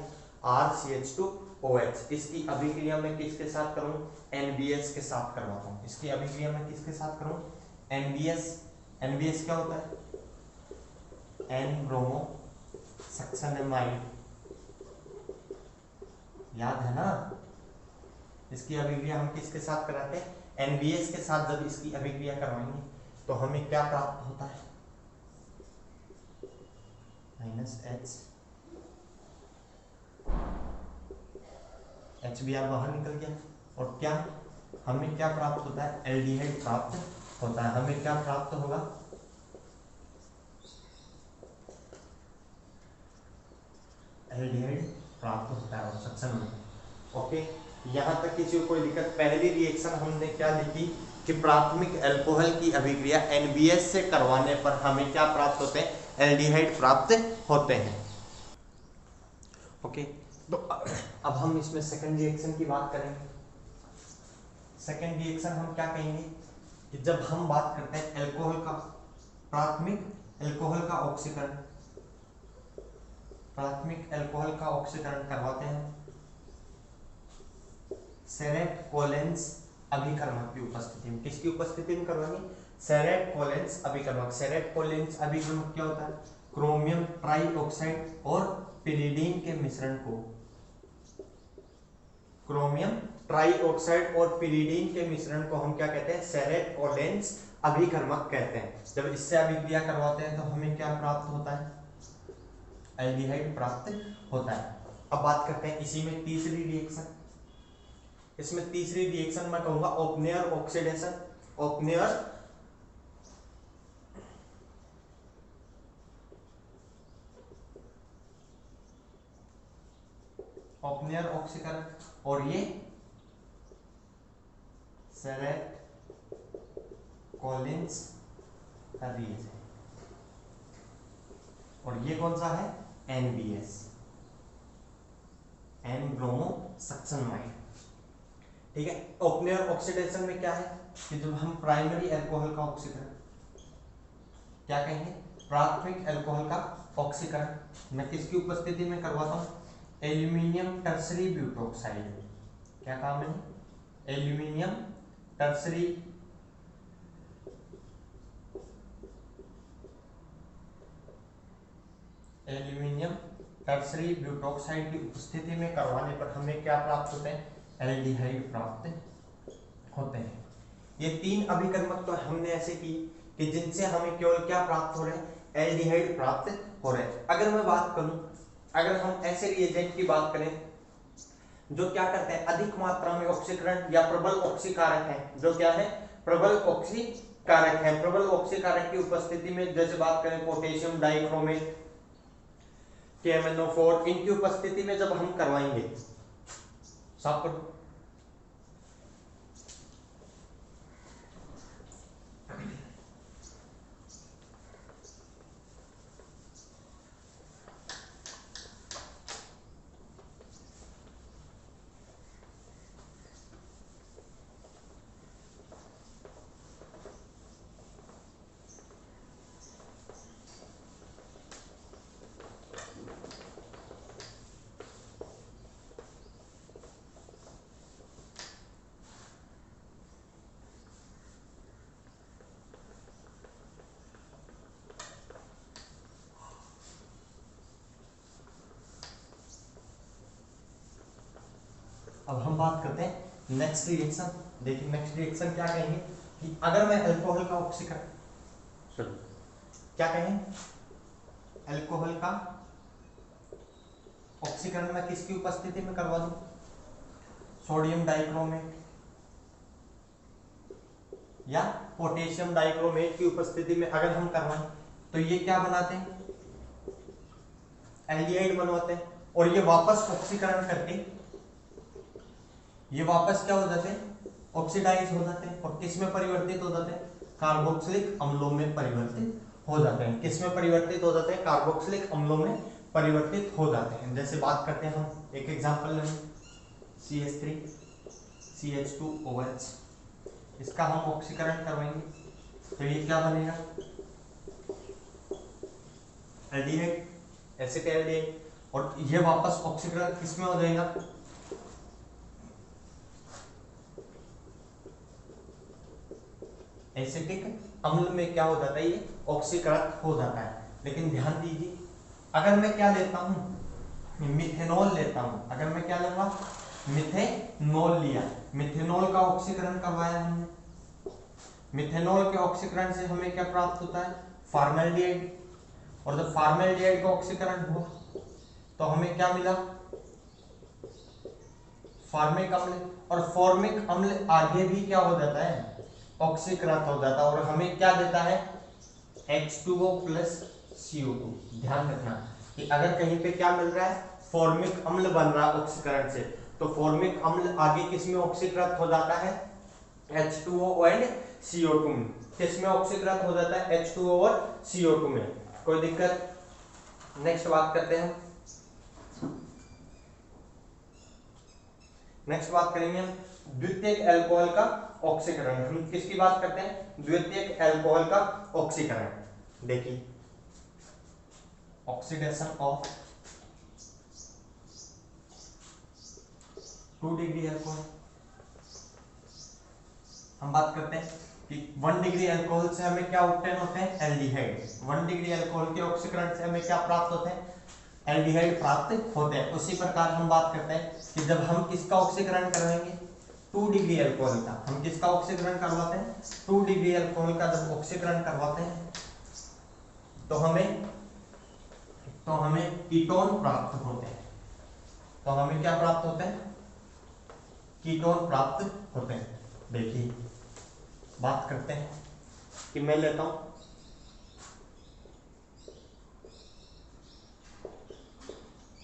RCH2OH। इसकी अभिक्रिया में किसके साथ करूं, NBS के साथ करवाता हूं। इसकी अभिक्रिया में किसके साथ करूं, NBS। NBS क्या होता है, N ब्रोमो सक्सेनामाइड, याद है ना। इसकी अभिक्रिया हम किसके साथ कराते हैं, NBS के साथ। जब इसकी अभिक्रिया करवाएंगे तो हमें क्या प्राप्त होता है, -H बाहर निकल गया। और क्या हमें क्या प्राप्त होता है, एल्डिहाइड प्राप्त होता है। हमें क्या प्राप्त होगा, एल्डिहाइड प्राप्त होता है ऑक्सीजन में। ओके, यहाँ तक किसी को कोई दिक्कत? पहली रिएक्शन हमने क्या लिखी कि प्राथमिक अल्कोहल की अभिक्रिया NBS से करवाने पर हमें क्या प्राप्त होते हैं? एल्डिहाइड प्राप्त होते हैं। ओके, तो अब हम इसमें सेकंड रिएक्शन की बात करेंगे। सेकंड रिएक्शन हम क्या कहेंगे कि जब हम बात करते हैं अल्कोहल का, प्राथमिक अल्कोहल का ऑक्सीकरण, प्राथमिक अल्कोहल का ऑक्सीकरण करवाते हैं सेरेट कोलेंस अभिकर्मक की उपस्थिति में। किसकी उपस्थिति में करवाएंगे? सेरेट कोलेंस अभिकर्मक। सेरेट कोलेंस अभिकर्मक क्या होता है? क्रोमियम ट्राइऑक्साइड और पिरिडीन के मिश्रण को, क्रोमियम ट्राइऑक्साइड और पिरिडीन के मिश्रण को हम क्या कहते हैं? सेरेट कोलेंस अभिकर्मक कहते हैं। जब इससे अभिक्रिया करवाते हैं तो हमें क्या प्राप्त होता है? एल्डिहाइड प्राप्त होता है। अब बात करते हैं इसी में तीसरी रिएक्शन। इसमें तीसरी रिएक्शन मैं कहूंगा ओपनेयर ऑक्सीडेशन। ओपनेयर ओपनेयर ऑक्सीकरण, और ये सेरेट कोलिन्स का रिएक्शन है, और ये कौन सा है? NBS, N bromo succinimide. ठीक है, ओपनेयर ऑक्सीडेशन में क्या है कि जब हम प्राइमरी अल्कोहल का ऑक्सीकरण, क्या कहेंगे? प्राथमिक अल्कोहल का ऑक्सीकरण मैं किसकी उपस्थिति में करवाता हूं? Aluminium tertiary butoxide. क्या काम है? Aluminium tertiary aluminium tertiary butoxide की उपस्थिति में करवाने पर हमें क्या प्राप्त होते हैं? एल्डिहाइड प्राप्त होते हैं। ये तीन अभिकर्मक तो हमने ऐसे की कि जिनसे हमें केवल क्या प्राप्त हो रहे हैं? एल्डिहाइड प्राप्त हो रहे हैं। अगर मैं बात करूं, अगर हम ऐसे रिएजेंट की बात करें जो क्या करते हैं? अधिक मात्रा में ऑक्सीकरण या प्रबल ऑक्सीकारक है, जो क्या है? प्रबल ऑक्सीकारक है। प्रबल ऑक्सीकारक की उपस्थिति में जैसे बात करें पोटेशियम डाइक्रोमेट, KMnO4, इनकी उपस्थिति में जब हम करवाएंगे, साफ कर दो। अब हम बात करते हैं नेक्स्ट रिएक्शन। देखिए नेक्स्ट रिएक्शन क्या कहेंगे कि अगर मैं अल्कोहल का ऑक्सीकरण, चलो क्या कहें? अल्कोहल का ऑक्सीकरण मैं किसकी उपस्थिति में करवा दूं? सोडियम डाइक्रोमेट या पोटेशियम डाइक्रोमेट की उपस्थिति में अगर हम करवाएं तो ये क्या बनाते हैं? एल्डिहाइड बनवाते हैं, और ये वापस ऑक्सीकरण करके ये वापस क्या हो जाते हैं? ऑक्सीडाइज हो जाते हैं, और किस में परिवर्तित हो जाते हैं? कार्बोक्सिलिक अम्लों में परिवर्तित हो जाते हैं। किस में परिवर्तित हो जाते हैं? कार्बोक्सिलिक अम्लों में परिवर्तित हो जाते हैं। जैसे बात करते हैं हम, एक एग्जांपल लेंगे CH3 CH2OH, इसका हम ऑक्सीकरण करवाएंगे तो ये क्या बनेगा? एल्डिहाइड, एसिटाल्डिहाइड, और ये वापस ऑक्सीकरण किसमें हो जाएगा? एसिटिक अम्ल में क्या हो जाता है? ये ऑक्सीकृत हो जाता है। लेकिन ध्यान दीजिए, अगर मैं क्या लेता हूं? मिथेनॉल लेता हूं। अगर मैं क्या लूंगा? मिथेनॉल लिया, मिथेनॉल का ऑक्सीकरण करवाया हमने, मिथेनॉल के ऑक्सीकरण से हमें क्या प्राप्त होता है? फॉर्मेल्डिहाइड, और जब फॉर्मेल्डिहाइड का ऑक्सीकरण हुआ तो हमें क्या मिला? फॉर्मिक अम्ल, और फॉर्मिक अम्ल आगे भी क्या हो जाता है? ऑक्सीकृत हो जाता है, और हमें क्या देता है? H2O plus CO2। ध्यान रखना कि अगर कहीं पे क्या मिल रहा है? फॉर्मिक अम्ल बन रहा है ऑक्सीकरण से, तो फॉर्मिक अम्ल आगे किसमें ऑक्सीकृत हो जाता है, H2O एंड CO2 में। किसमें ऑक्सीकृत हो जाता है, H2O और CO2 में। कोई दिक्कत? नेक्स्ट बात करते हैं, नेक्स्ट बात करेंगे हम द्वितीयक अल्कोहल का ऑक्सीकरण। हम किसकी बात करते हैं, द्वितीयक अल्कोहल का ऑक्सीकरण। देखिए ऑक्सीडेशन ऑफ 2 डिग्री अल्कोहल, हम बात करते हैं कि 1 डिग्री अल्कोहल से हमें क्या ऑब्टेन होते हैं, एल्डिहाइड। 1 डिग्री अल्कोहल के ऑक्सीकरण से हमें क्या प्राप्त होते हैं, एल्डिहाइड प्राप्त होते हैं। उसी प्रकार हम बात करते हैं कि जब हम किसका ऑक्सीकरण करवाएंगे, 2 डिग्री अल्कोहल का, हम किसका ऑक्सीकरण करवाते हैं, 2 डिग्री अल्कोहल का जब ऑक्सीकरण करवाते हैं तो हमें कीटोन प्राप्त होते हैं। तो हमें क्या प्राप्त होते हैं, कीटोन प्राप्त होते हैं। देखिए बात करते हैं कि मैं लेता हूं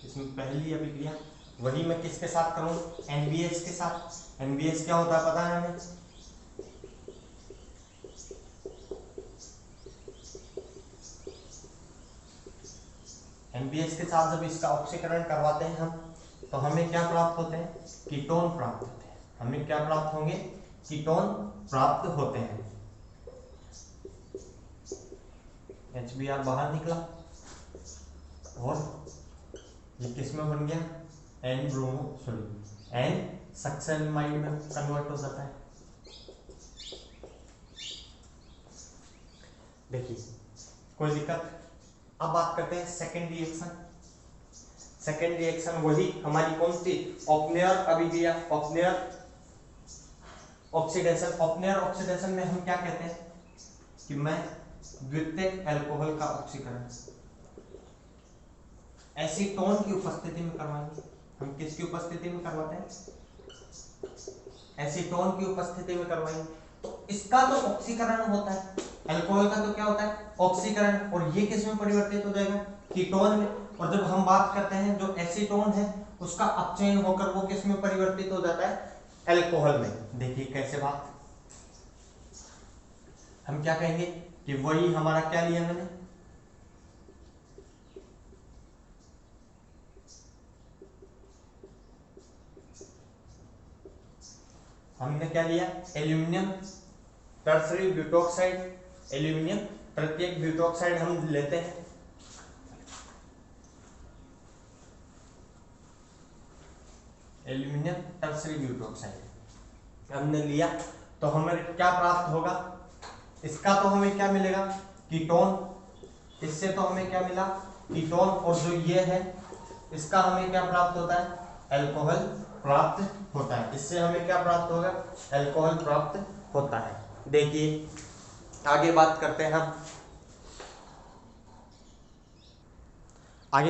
इसमें पहली अभिक्रिया, वही मैं किसके साथ करूं, NBS के साथ। NBS क्या होता है पता है हमें, NBS के साथ जब इसका ऑक्सीकरण करवाते हैं हम, तो हमें क्या प्राप्त होते हैं, कीटोन प्राप्त होते हैं। हमें क्या प्राप्त होंगे, कीटोन प्राप्त होते हैं। HBr बाहर निकला और ये किस में बन गया, एन सक्सेनामाइड में कन्वर्ट हो जाता है। देखिए कोई दिक्कत? अब बात करते हैं सेकेंड रिएक्शन। सेकेंड रिएक्शन वही हमारी कौन सी, ऑपनेयर अभिक्रिया, ऑपनेयर ऑक्सीडेशन। ऑपनेयर ऑक्सीडेशन में हम क्या कहते हैं कि मैं द्वितीयक अल्कोहल का ऑक्सीकरण एसीटोन की उपस्थिति में करवाएंगे। हम किसकी उपस्थिति में करवाते हैं, एसीटोन की उपस्थिति में करवाएंगे। तो इसका तो ऑक्सीकरण होता है, अल्कोहल का तो क्या होता है, ऑक्सीकरण, और ये किस में परिवर्तित हो जाएगा, कीटोन में। और जब हम बात करते हैं जो एसीटोन है उसका अपचयन होकर वो किस में परिवर्तित हो जाता है, अल्कोहल में। देखिए कैसे बात, हम क्या कहेंगे कि वही हमारा क्या लिया मैंने, हमने क्या लिया, एल्यूमिनियम टर्सरी ब्यूटॉक्साइड, एल्यूमिनियम प्रत्येक ब्यूटॉक्साइड हम लेते हैं। एल्यूमिनियम टर्सरी ब्यूटॉक्साइड हमने लिया, तो हमें क्या प्राप्त होगा, इसका तो हमें क्या मिलेगा, कीटोन। इससे तो हमें क्या मिला, कीटोन। और जो ये है इसका हमें क्या प्राप्त होता है, अल्कोहल प्राप्त होता है। इससे हमें क्या प्राप्त होगा, अल्कोहल प्राप्त होता है। देखिए आगे बात करते हैं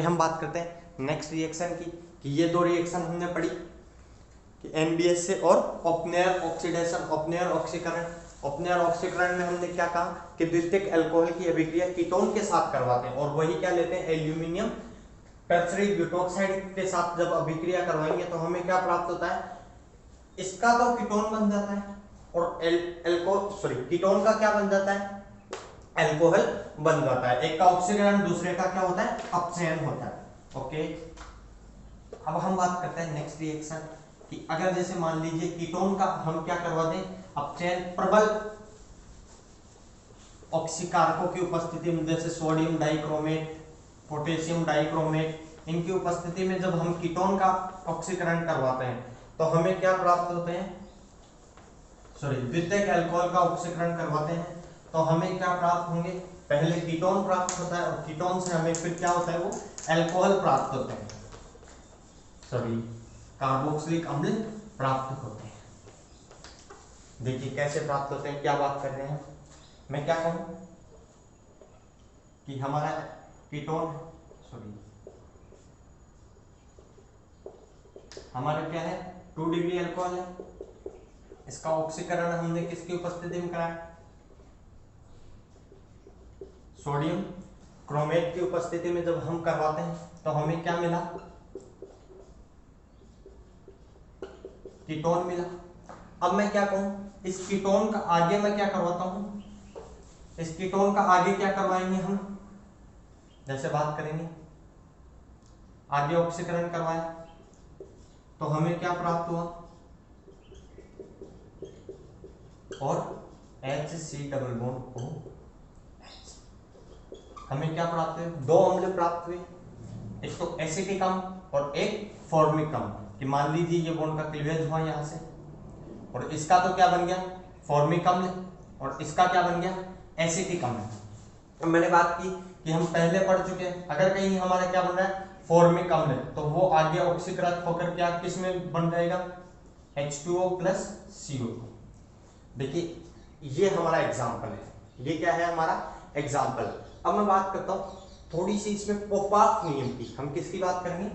हम बात करते हैं नेक्स्ट रिएक्शन की, कि ये 2 रिएक्शन हमने पढ़ी कि NBS से और ऑपनेयर ऑक्सीडेशन, ऑपनेयर ऑक्सीकरण। ऑपनेयर ऑक्सीकरण में हमने क्या कहा कि द्वितीयक अल्कोहल की अभिक्रिया कीटोन के साथ करवाते हैं, और वही क्या लेते हैं, एल्यूमिनियम टर्सरी ब्यूटॉक्साइड के साथ जब अभिक्रिया करवाएंगे तो हमें क्या प्राप्त होता है, इसका तो कीटोन बन जाता है, और कीटोन का क्या बन जाता है, अल्कोहल बन जाता है। एक का ऑक्सीकरण, दूसरे का क्या होता है, अपचयन होता है। ओके, अब हम बात करते हैं नेक्स्ट रिएक्शन कि अगर जैसे मान लीजिए कीटोन का हम क्या करवा दें, अपचयन प्रबल ऑक्सीकारकों की उपस्थिति में, जैसे सोडियम डाइक्रोमेट, पोटेशियम डाइक्रोमेट, इनकी उपस्थिति में जब हम कीटोन का ऑक्सीकरण करवाते हैं तो हमें क्या प्राप्त होते हैं, द्वितीयक अल्कोहल का ऑक्सीकरण करवाते हैं तो हमें क्या प्राप्त होंगे, पहले कीटोन प्राप्त होता है और कीटोन से हमें फिर क्या होता है, वो अल्कोहल प्राप्त होते हैं, कार्बोक्सिलिक अम्ल प्राप्त होते हैं। देखिए कैसे प्राप्त होते हैं, क्या बात कर रहे हैं। मैं क्या कहूं कि हमारा कीटोन हमारा क्या है, 2 डिग्री अल्कोहल है, इसका ऑक्सीकरण हमने किसकी उपस्थिति में कराया, सोडियम क्रोमेट की उपस्थिति में जब हम करवाते हैं तो हमें क्या मिला, कीटोन मिला। अब मैं क्या कहूं, इस कीटोन का आगे मैं क्या करवाता हूं, इस कीटोन का आगे क्या करवाएंगे हम, जैसे बात करेंगे आगे ऑक्सीकरण करवाया तो हमें क्या प्राप्त हुआ, और HC डबल बॉन्ड O, हमें क्या प्राप्त हुए, दो अम्ल प्राप्त हुए, एक तो एसिटिक अम्ल और एक फॉर्मिक अम्ल। कि मान लीजिए ये बॉन्ड का क्लीवेज हुआ यहां से, और इसका तो क्या बन गया फॉर्मिक अम्ल, और इसका क्या बन गया एसिटिक अम्ल। तो मैंने बात की कि हम पहले पढ़ चुके हैं, अगर कहीं हमारा क्या बन रहा है फॉर्मिक अम्ल, तो वो आगे ऑक्सीकृत होकर क्या किस में बन जाएगा, H2O प्लस CO। देखिए ये हमारा एग्जाम्पल है, ये क्या है हमारा एग्जाम्पल। अब मैं बात करता हूं थोड़ी सी इसमें पोपाफ नियम की। हम किसकी बात करेंगे,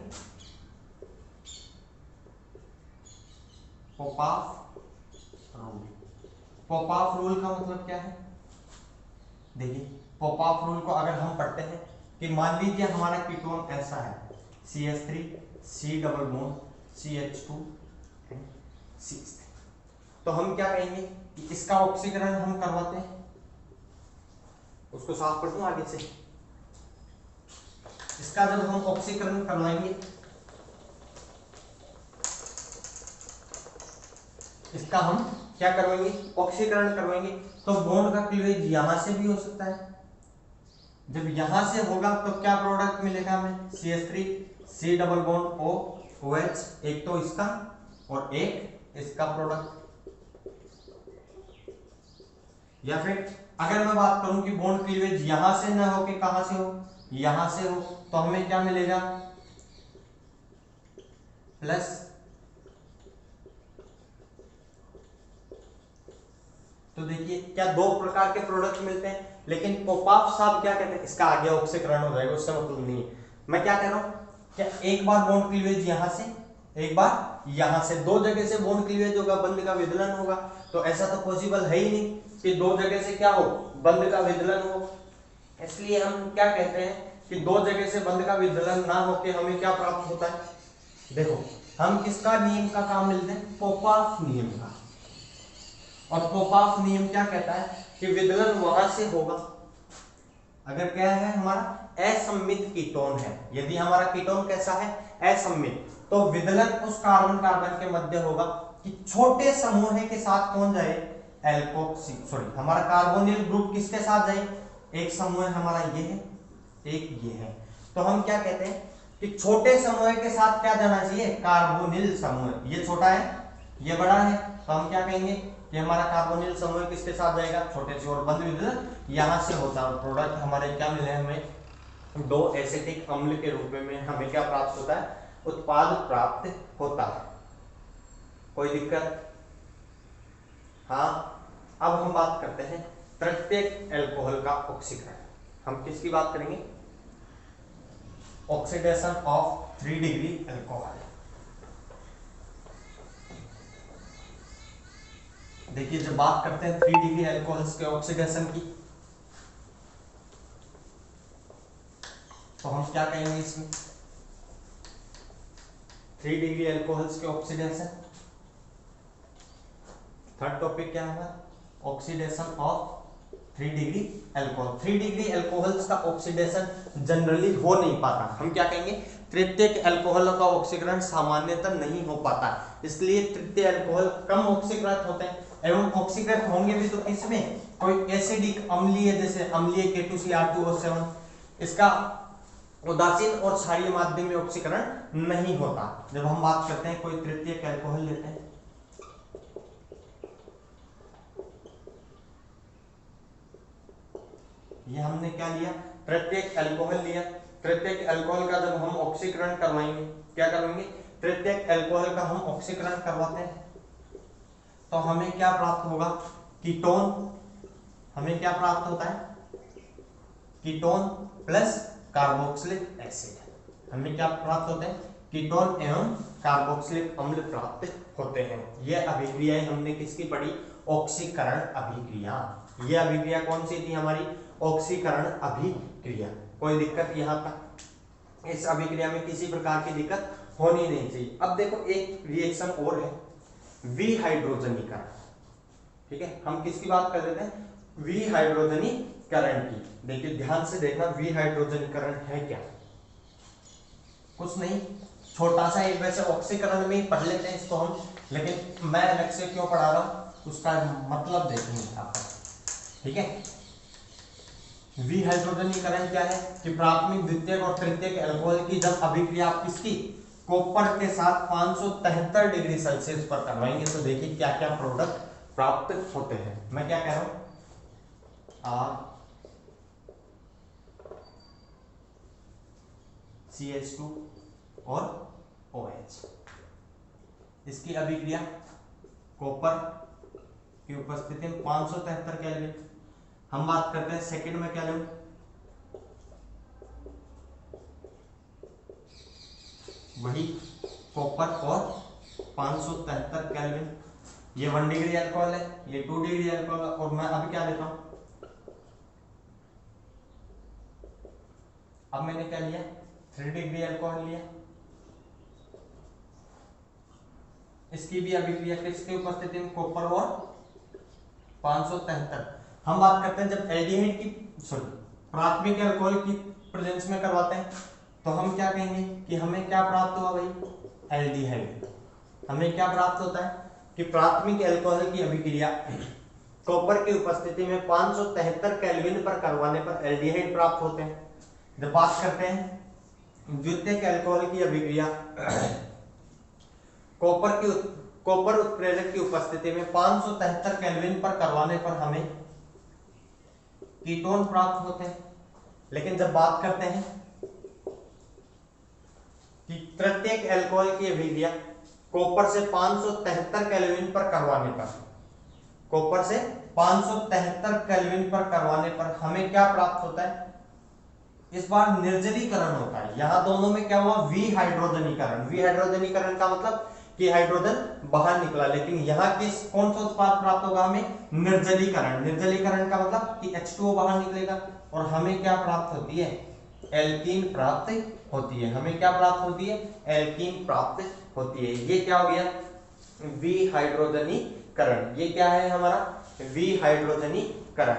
पोपाफ रूल। पोपाफ रूल का मतलब क्या है, देखिए पोपाफ रूल को अगर हम पढ़ते हैं कि मान लीजिए हमारा कीटोन ऐसा है CH3 C double bond CH2 CH3, तो हम क्या कहेंगे कि इसका ऑक्सीकरण हम करवाते हैं, उसको साफ कर दूं आगे से। इसका जब हम ऑक्सीकरण करवाएंगे, इसका हम क्या करवाएंगे ऑक्सीकरण करवाएंगे, तो बॉन्ड का क्लीवेज यहां से भी हो सकता है। जब यहां से होगा तो क्या प्रोडक्ट मिलेगा हमें, CH3 C double bond O OH, एक तो इसका और एक इसका प्रोडक्ट। या फिर अगर मैं बात करूं कि बॉन्ड क्लीवेज यहां से ना हो के कहां से हो, यहां से हो, तो हमें क्या मिलेगा प्लस। तो देखिए क्या दो प्रकार के प्रोडक्ट मिलते हैं, लेकिन पोपाफ साहब क्या कहते हैं इसका आगे ऑक्सीकरण हो जाएगा, उसका मतलब नहीं है। मैं क्या कह रहा हूं, क्या एक बार बॉन्ड क्लीवेज यहां से, एक बार यहां से, दो जगह से बॉन्ड क्लीवेज होगा, बंध का विदलन होगा, तो ऐसा तो पॉसिबल है ही नहीं कि दो जगह से क्या हो बंध का विदलन हो। इसलिए हम क्या कहते हैं कि दो जगह से बंध का विदलन ना होके हमें क्या प्राप्त होता है, देखो हम किसका नियम का काम मिलते हैं, पोपाफ नियम का। और पोपाफ नियम क्या कहता है कि विदलन वहां से होगा अगर क्या है हमारा असम्मित कीटोन है। यदि हमारा कीटोन कैसा है असम्मित, तो विदलन उस कार्बन कार्बन के मध्य होगा कि छोटे समूह के साथ कौन जाए एल्कोक्सी, सॉरी हमारा कार्बोनिल ग्रुप किसके साथ जाए, एक समूह हमारा ये है, एक ये है, तो हम क्या कहते हैं कि छोटे समूह के साथ क्या जाना चाहिए कार्बोनिल समूह। ये छोटा है ये बड़ा है, तो हम क्या कहेंगे कि हमारा कार्बोनिल समूह किसके साथ जाएगा छोटे से, और बंध विदलन यहां से होता है। प्रोडक्ट हमारे क्या मिले हमें दो एसिटिक अम्ल के रूप में हमें क्या प्राप्त होता है उत्पाद प्राप्त होता है। कोई दिक्कत, हाँ। अब हम बात करते हैं प्रत्येक अल्कोहल का ऑक्सीकरण। हम किसकी बात करेंगे, ऑक्सीडेशन ऑफ 3 डिग्री अल्कोहल। देखिए जब बात करते हैं 3 डिग्री अल्कोहल्स के ऑक्सीडेशन की, तो हम क्या कहेंगे इसमें 3 डिग्री अल्कोहल्स के ऑक्सीडेशन। थर्ड टॉपिक क्या है oxidation of 3 degree alcohol. 3 degree alcohols का ऑक्सीडेशन जनरली हो नहीं पाता, हम क्या कहेंगे तृतीयक अल्कोहल का ऑक्सीकरण सामान्यतः नहीं हो पाता, इसलिए तृतीय अल्कोहल कम ऑक्सीकृत होते हैं, एवं ऑक्सीकृत होंगे भी तो किसमें कोई एसिडिक अम्लीय, जैसे अम्लीय K2CR2O7, इसका उदासीन और क्षारीय माध्यम में ऑक्सीकरण नहीं होता। जब हम बात करते हैं कोई तृतीयक अल्कोहल लेते हैं, ये हमने क्या लिया प्रत्येक अल्कोहल लिया। प्रत्येक अल्कोहल का जब हम ऑक्सीकरण करवाएंगे, क्या करवाएंगे प्रत्येक अल्कोहल का हम ऑक्सीकरण करवाते हैं, तो हमें क्या प्राप्त होगा कीटोन। हमें क्या प्राप्त होता है कीटोन प्लस कार्बोक्सिलिक एसिड। हमें क्या प्राप्त होते हैं कीटोन एवं कार्बोक्सिलिक अम्ल प्राप्त होते हैं। ये अभिक्रियाएं हमने किसकी पढ़ी ऑक्सीकरण अभिक्रिया। ये अभिक्रिया कौन सी थी हमारी ऑक्सीकरण अभिक्रिया। कोई दिक्कत यहां तक, इस अभिक्रिया में किसी प्रकार की दिक्कत होनी नहीं चाहिए। अब देखो एक रिएक्शन और है विहाइड्रोजनीकरण। ठीक है, हम किसकी बात कर रहे थे? विहाइड्रोजनीकरण की। देखिए ध्यान से देखना, विहाइड्रोजनीकरण है क्या? कुछ नहीं, छोटा सा एक, वैसे ऑक्सीकरण में ही पढ़ लेते हैं इसको हम, लेकिन मैं अलग से क्यों पढ़ा रहा हूं उसका मतलब देखेंगे आप। ठीक है, विहाइड्रोजनीकरण क्या है कि प्राथमिक, द्वितीयक और तृतीयक अल्कोहल की जब अभिक्रिया आप किसकी, कॉपर के साथ 573 डिग्री सेल्सियस पर करवाएंगे तो देखिए क्या क्या प्रोडक्ट प्राप्त होते हैं। मैं क्या कह रहा हूं, CH2 और OH, इसकी अभिक्रिया कॉपर की उपस्थिति में 573 केल्विन। हम बात करते हैं सेकंड में क्या लूं, वही कॉपर और 573 केल्विन। ये 1 डिग्री अल्कोहल है, ये 2 डिग्री अल्कोहल है, और मैं अभी क्या लेता हूं, अब मैंने क्या लिया, 3 डिग्री अल्कोहल लिया। इसकी भी अभिक्रिया किसकी उपस्थिति में, कॉपर और 573। हम बात करते हैं जब एल्डिहाइड की, प्राथमिक अल्कोहल की प्रेजेंस में करवाते हैं तो हम क्या कहेंगे कि हमें क्या प्राप्त हुआ भाई, एल्डिहाइड। हमें क्या प्राप्त होता है कि प्राथमिक अल्कोहल की अभिक्रिया कॉपर की उपस्थिति में 573 केल्विन पर करवाने पर एल्डिहाइड प्राप्त होते हैं। जब बात करते हैं द्वितीयक अल्कोहल की अभिक्रिया कॉपर उत्प्रेरक की उपस्थिति में 573 केल्विन पर करवाने पर हमें कीटोन प्राप्त होते हैं। लेकिन जब बात करते हैं कि तृतीयक अल्कोहल की अभिक्रिया कॉपर से 573 केल्विन पर करवाने पर, कॉपर से 573 केल्विन पर करवाने पर हमें क्या प्राप्त होता है, इस बार निर्जलीकरण होता है। यहां दोनों में क्या हुआ, विहाइड्रोजनीकरण। विहाइड्रोजनीकरण का मतलब कि हाइड्रोजन बाहर निकला, लेकिन यहाँ किस कौन सा उत्पाद प्राप्त होगा हमें, निर्जलीकरण। निर्जलीकरण का मतलब कि H2O बाहर निकलेगा और हमें क्या प्राप्त होती है, एल्कीन प्राप्त होती है। हमें क्या प्राप्त होती है, एल्कीन प्राप्त होती है। ये क्या हो गया, विहाइड्रोजनीकरण। ये क्या है हमारा, विहाइड्रोजनीकरण।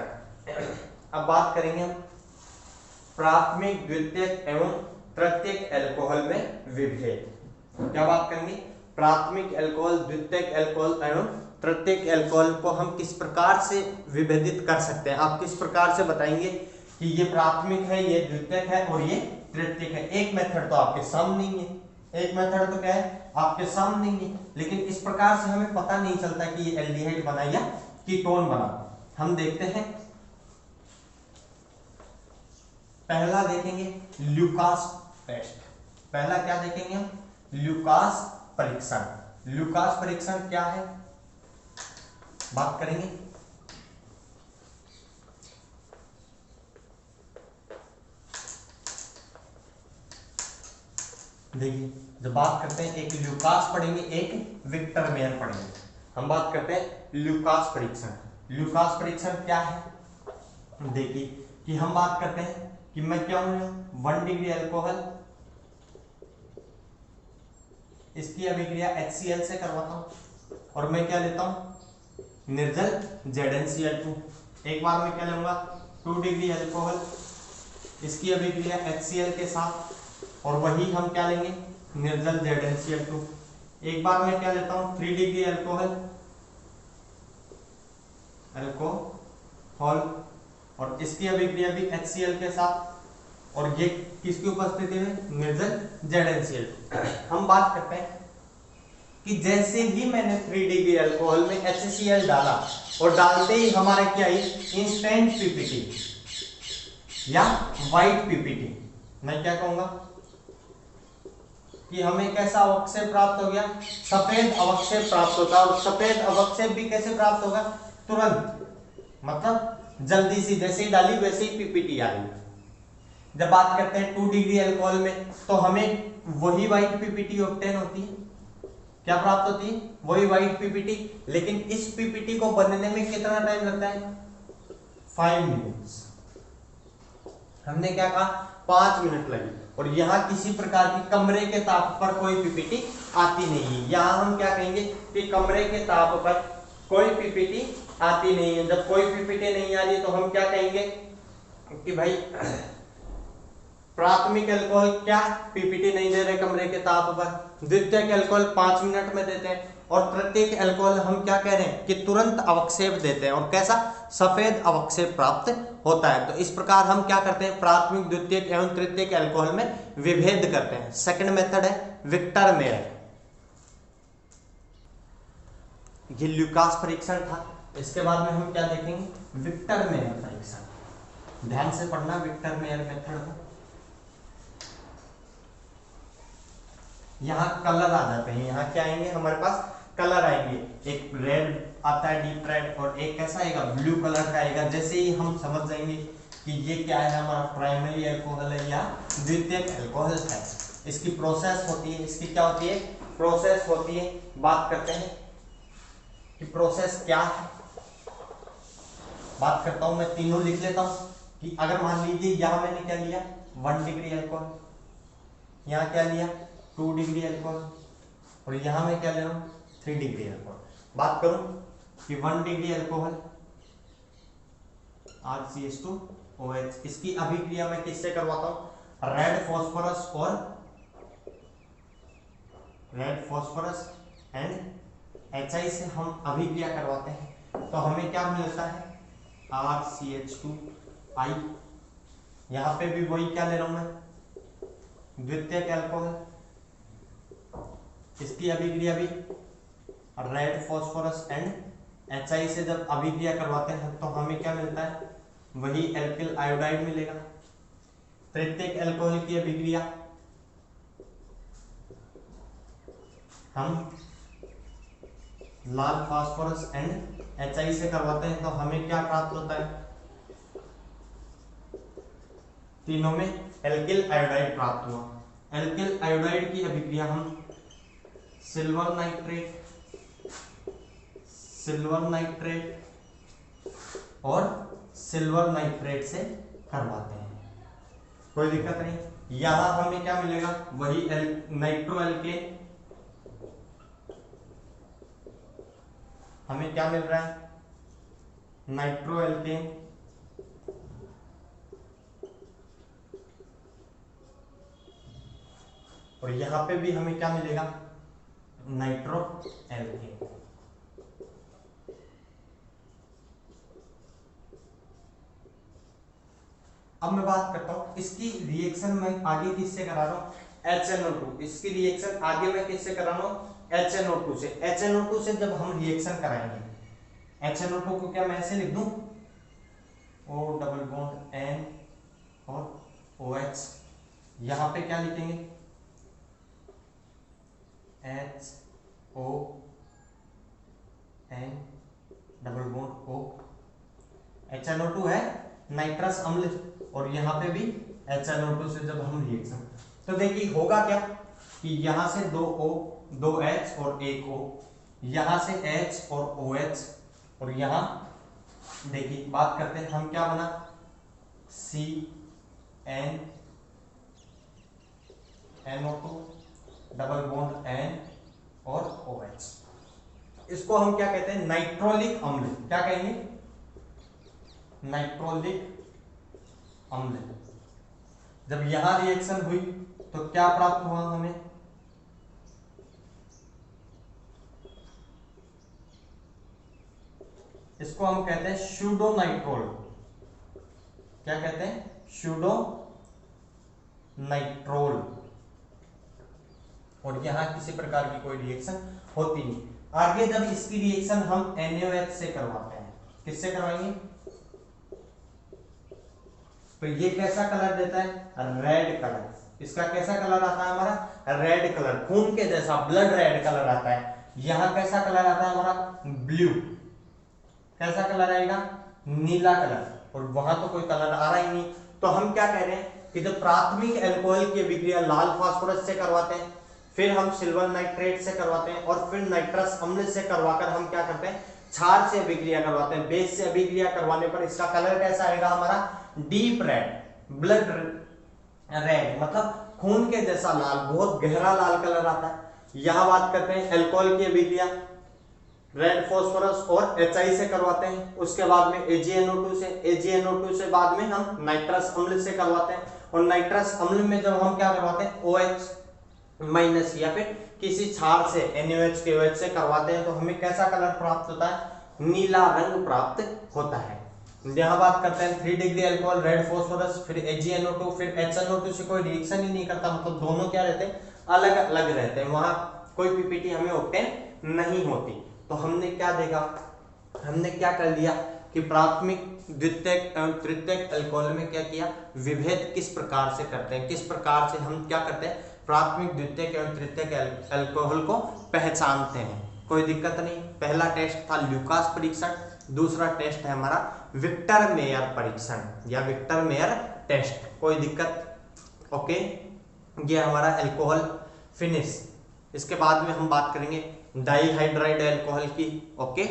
अब बात करेंगे हम प्राथमिक, द्वितीयक एवं तृतीयक अल्कोहल में विभेद। क्या बात करेंगे, प्राथमिक अल्कोहल, द्वितीयक अल्कोहल एवं तृतीयक अल्कोहल को हम किस प्रकार से विभेदित कर सकते हैं। आप किस प्रकार से बताएंगे कि ये प्राथमिक है, ये द्वितीयक है और ये तृतीयक है। एक मेथड तो आपके सामने ही है, एक मेथड तो क्या है, आपके सामने ही है, लेकिन इस प्रकार से हमें पता नहीं चलता कि ये एल्डिहाइड बना या कीटोन बना। हम देखते हैं, पहला देखेंगे ल्यूकास टेस्ट। पहला क्या देखेंगे हम, ल्यूकास परीक्षण। ल्यूकास परीक्षण क्या है बात करेंगे। देखिए जब बात करते हैं, एक ल्यूकास पढ़ेंगे, एक विक्टर मेयर पढ़ेंगे। हम बात करते हैं ल्यूकास परीक्षण। ल्यूकास परीक्षण क्या है, देखिए कि हम बात करते हैं कि मैं क्या हूं, 1 डिग्री अल्कोहल, इसकी अभिक्रिया HCl से करवाता हूं और मैं क्या लेता हूं, निर्जल ZnCl2। एक बार मैं क्या लूंगा, 2 डिग्री अल्कोहल, इसकी अभिक्रिया HCl के साथ और वही हम क्या लेंगे, निर्जल ZnCl2। एक बार मैं क्या लेता हूं, 3 डिग्री अल्कोहल और इसकी अभिक्रिया भी HCl के साथ और ये किसकी उपस्थिति में, निर्जल ZnCl2। हम बात करते हैं कि जैसे ही मैंने 3 डिग्री अल्कोहल में HCl डाला और डालते ही हमारा क्या है, इंस्टेंट पीपीटी या व्हाइट पीपीटी। मैं क्या कहूंगा कि हमें कैसा अवक्षेप प्राप्त हो गया, सफेद अवक्षेप प्राप्त होता है। और सफेद अवक्षेप भी कैसे प्राप्त होगा, तुरंत, मतलब जल्दी सी, जैसे ही डाली वैसे ही पीपीटी आ रही। जब बात करते हैं 2 डिग्री अल्कोहल में तो हमें वही व्हाइट पीपीटी ऑब्टेन होती है। क्या प्राप्त होती है, वही व्हाइट पीपीटी। लेकिन इस पीपीटी को बनने में कितना टाइम लगता है, 5 मिनट्स। हमने क्या कहा 5 मिनट लगी, और यहाँ किसी प्रकार की कमरे के ताप पर कोई पीपीटी आती नहीं है। यहाँ हम क्या कहेंगे कि कमरे के ताप पर कोई पीपीटी आती नहीं है। जब कोई पीपीटी नहीं आ रही तो हम क्या कहेंगे कि भाई प्राथमिक अल्कोहल क्या पीपीटी नहीं दे रहे कमरे के ताप पर, द्वितीयक अल्कोहल 5 मिनट में देते हैं, और तृतीयक अल्कोहल हम क्या कह रहे हैं कि तुरंत अवक्षेप देते हैं, और कैसा सफेद अवक्षेप प्राप्त होता है। तो इस प्रकार हम क्या करते हैं प्राथमिक द्वितीयक एवं तृतीयक अल्कोहल में विभेद करते हैं। सेकंड मेथड है विक्टर मेयर। ये ल्यूकास परीक्षण था, इसके बाद में हम क्या देखेंगे विक्टर मेयर परीक्षण। ध्यान से पढ़ना विक्टर मेयर मेथड को। यहाँ कलर आ जाते हैं, यहाँ क्या आएंगे हमारे पास कलर आएंगे, एक रेड आता है डीप रेड, और एक कैसा आएगा ब्लू कलर का आएगा। जैसे ही हम समझ जाएंगे कि ये क्या है हमारा प्राइमरी अल्कोहल है या द्वितीयक अल्कोहल है, इसकी प्रोसेस होती है, इसकी क्या होती है प्रोसेस होती है। बात करते हैं कि प्रोसेस क्या है, बात करता हूं मैं तीनों लिख लेता हूं कि अगर मान लीजिए यहां मैंने क्या लिया 1 डिग्री अल्कोहल, यहाँ क्या लिया 2 डिग्री अल्कोहल, और यहां मैं क्या ले रहा हूं 3 डिग्री अल्कोहल। बात करूं कि 1 डिग्री अल्कोहल RCH2OH, इसकी अभिक्रिया मैं किससे करवाता हूं रेड फॉस्फोरस एंड HI से हम अभिक्रिया करवाते हैं, तो हमें क्या मिलता है RCH2I। यहां पे भी वही क्या ले रहा हूं मैं द्वितीयक अल्कोहल, इसकी अभिक्रिया भी रेड फॉस्फोरस एंड HI से जब अभिक्रिया करवाते हैं तो हमें क्या मिलता है वही एल्किल आयोडाइड मिलेगा। तृतीयक अल्कोहल की अभिक्रिया हम लाल फास्फोरस एंड HI से करवाते हैं, तो हमें क्या प्राप्त होता है तीनों में एल्किल आयोडाइड प्राप्त हुआ। एल्किल आयोडाइड की अभिक्रिया हम सिल्वर नाइट्रेट और सिल्वर नाइट्रेट से करवाते हैं, कोई दिक्कत नहीं। यहां हमें क्या मिलेगा वही नाइट्रो एल्केन, हमें क्या मिल रहा है नाइट्रो एल्केन, और यहां पे भी हमें क्या मिलेगा नाइट्रो एल्केन। अब मैं बात करता हूं इसकी रिएक्शन मैं आगे किससे करा रहा हूं HNO2। इसकी रिएक्शन आगे मैं किससे करा रहा हूं HNO2 से। HNO2 से जब हम रिएक्शन कराएंगे HNO2 को क्या मैं ऐसे लिख दूं O डबल बॉन्ड N और OH, यहां पे क्या लिखेंगे HO N double bond O। HNO2 है नाइट्रस अम्ल, और यहाँ पे भी HNO2 से जब हम रिएक्शन, तो देखिए होगा क्या कि यहाँ से 2 O 2 H और 1 O, यहाँ से H और OH, और यहाँ देखिए बात करते हैं हम क्या बना CN NO2 double bond N और OH। इसको हम क्या कहते हैं नाइट्रोलिक अम्ल, क्या कहेंगे नाइट्रोलिक अम्ल। जब यहां रिएक्शन हुई तो क्या प्राप्त हुआ हमें इसको हम कहते हैं सूडो नाइट्रोल, क्या कहते हैं सूडो नाइट्रोल, और यहां किसी प्रकार की कोई रिएक्शन होती नहीं। आगे जब इसकी रिएक्शन हम NaOH से करवाते हैं, किससे करवाएंगे तो ये कैसा कलर देता है रेड कलर। इसका कैसा कलर आता है हमारा रेड कलर, खून के जैसा ब्लड रेड कलर आता है। यहां कैसा कलर आता है हमारा ब्लू, कैसा कलर आएगा नीला कलर, और वहां तो कोई कलर आ रहा ही नहीं। तो हम क्या कह रहे हैं कि जब प्राथमिक अल्कोहल की अभिक्रिया लाल फास्फोरस से करवाते हैं, फिर हम सिल्वर नाइट्रेट से करवाते हैं, और फिर नाइट्रस अम्ल से करवाकर हम क्या करते हैं क्षार से अभिक्रिया करवाते हैं। बेस से अभिक्रिया करवाने पर इसका कलर कैसा आएगा हमारा डीप रेड, ब्लड रेड मतलब खून के जैसा लाल, बहुत गहरा लाल कलर आता है। यहां बात करते हैं अल्कोहल की अभिक्रिया, रेड फास्फोरस और HI से करवाते हैं, उसके बाद में AgNO2 से, AgNO2 से बाद में हम नाइट्रस अम्ल से करवाते हैं, और नाइट्रस अम्ल में जब हम क्या करवाते हैं OH माइनस या फिर किसी क्षार से NaOH के OH से करवाते हैं, तो हमें कैसा कलर प्राप्त होता है, नीला रंग प्राप्त होता है। यहां बात करते हैं 3 डिग्री अल्कोहल, रेड फास्फोरस, फिर AgNO2, फिर HNO2 से कोई रिएक्शन ही नहीं करता, मतलब दोनों क्या रहते हैं, अलग अलग रहते हैं, वहां कोई पीपीटी हमें ऑब्टेन नहीं होती। तो हमने क्या देखा, हमने क्या कर लिया कि प्राथमिक द्वितीयक एवं तृतीयक अल्कोहल में क्या किया, विभेद किस प्रकार से करते हैं, किस प्रकार से हम क्या करते हैं, प्राथमिक द्वितीयक एवं तृतीयक अल्कोहल को पहचानते हैं। कोई दिक्कत नहीं। पहला टेस्ट था ल्यूकास परीक्षण, दूसरा टेस्ट है हमारा विक्टर मेयर परीक्षण या विक्टर मेयर टेस्ट, कोई दिक्कत, ओके। ये हमारा अल्कोहल फिनिश। इसके बाद में हम बात करेंगे डाइहाइड्राइड अल्कोहल की, ओके।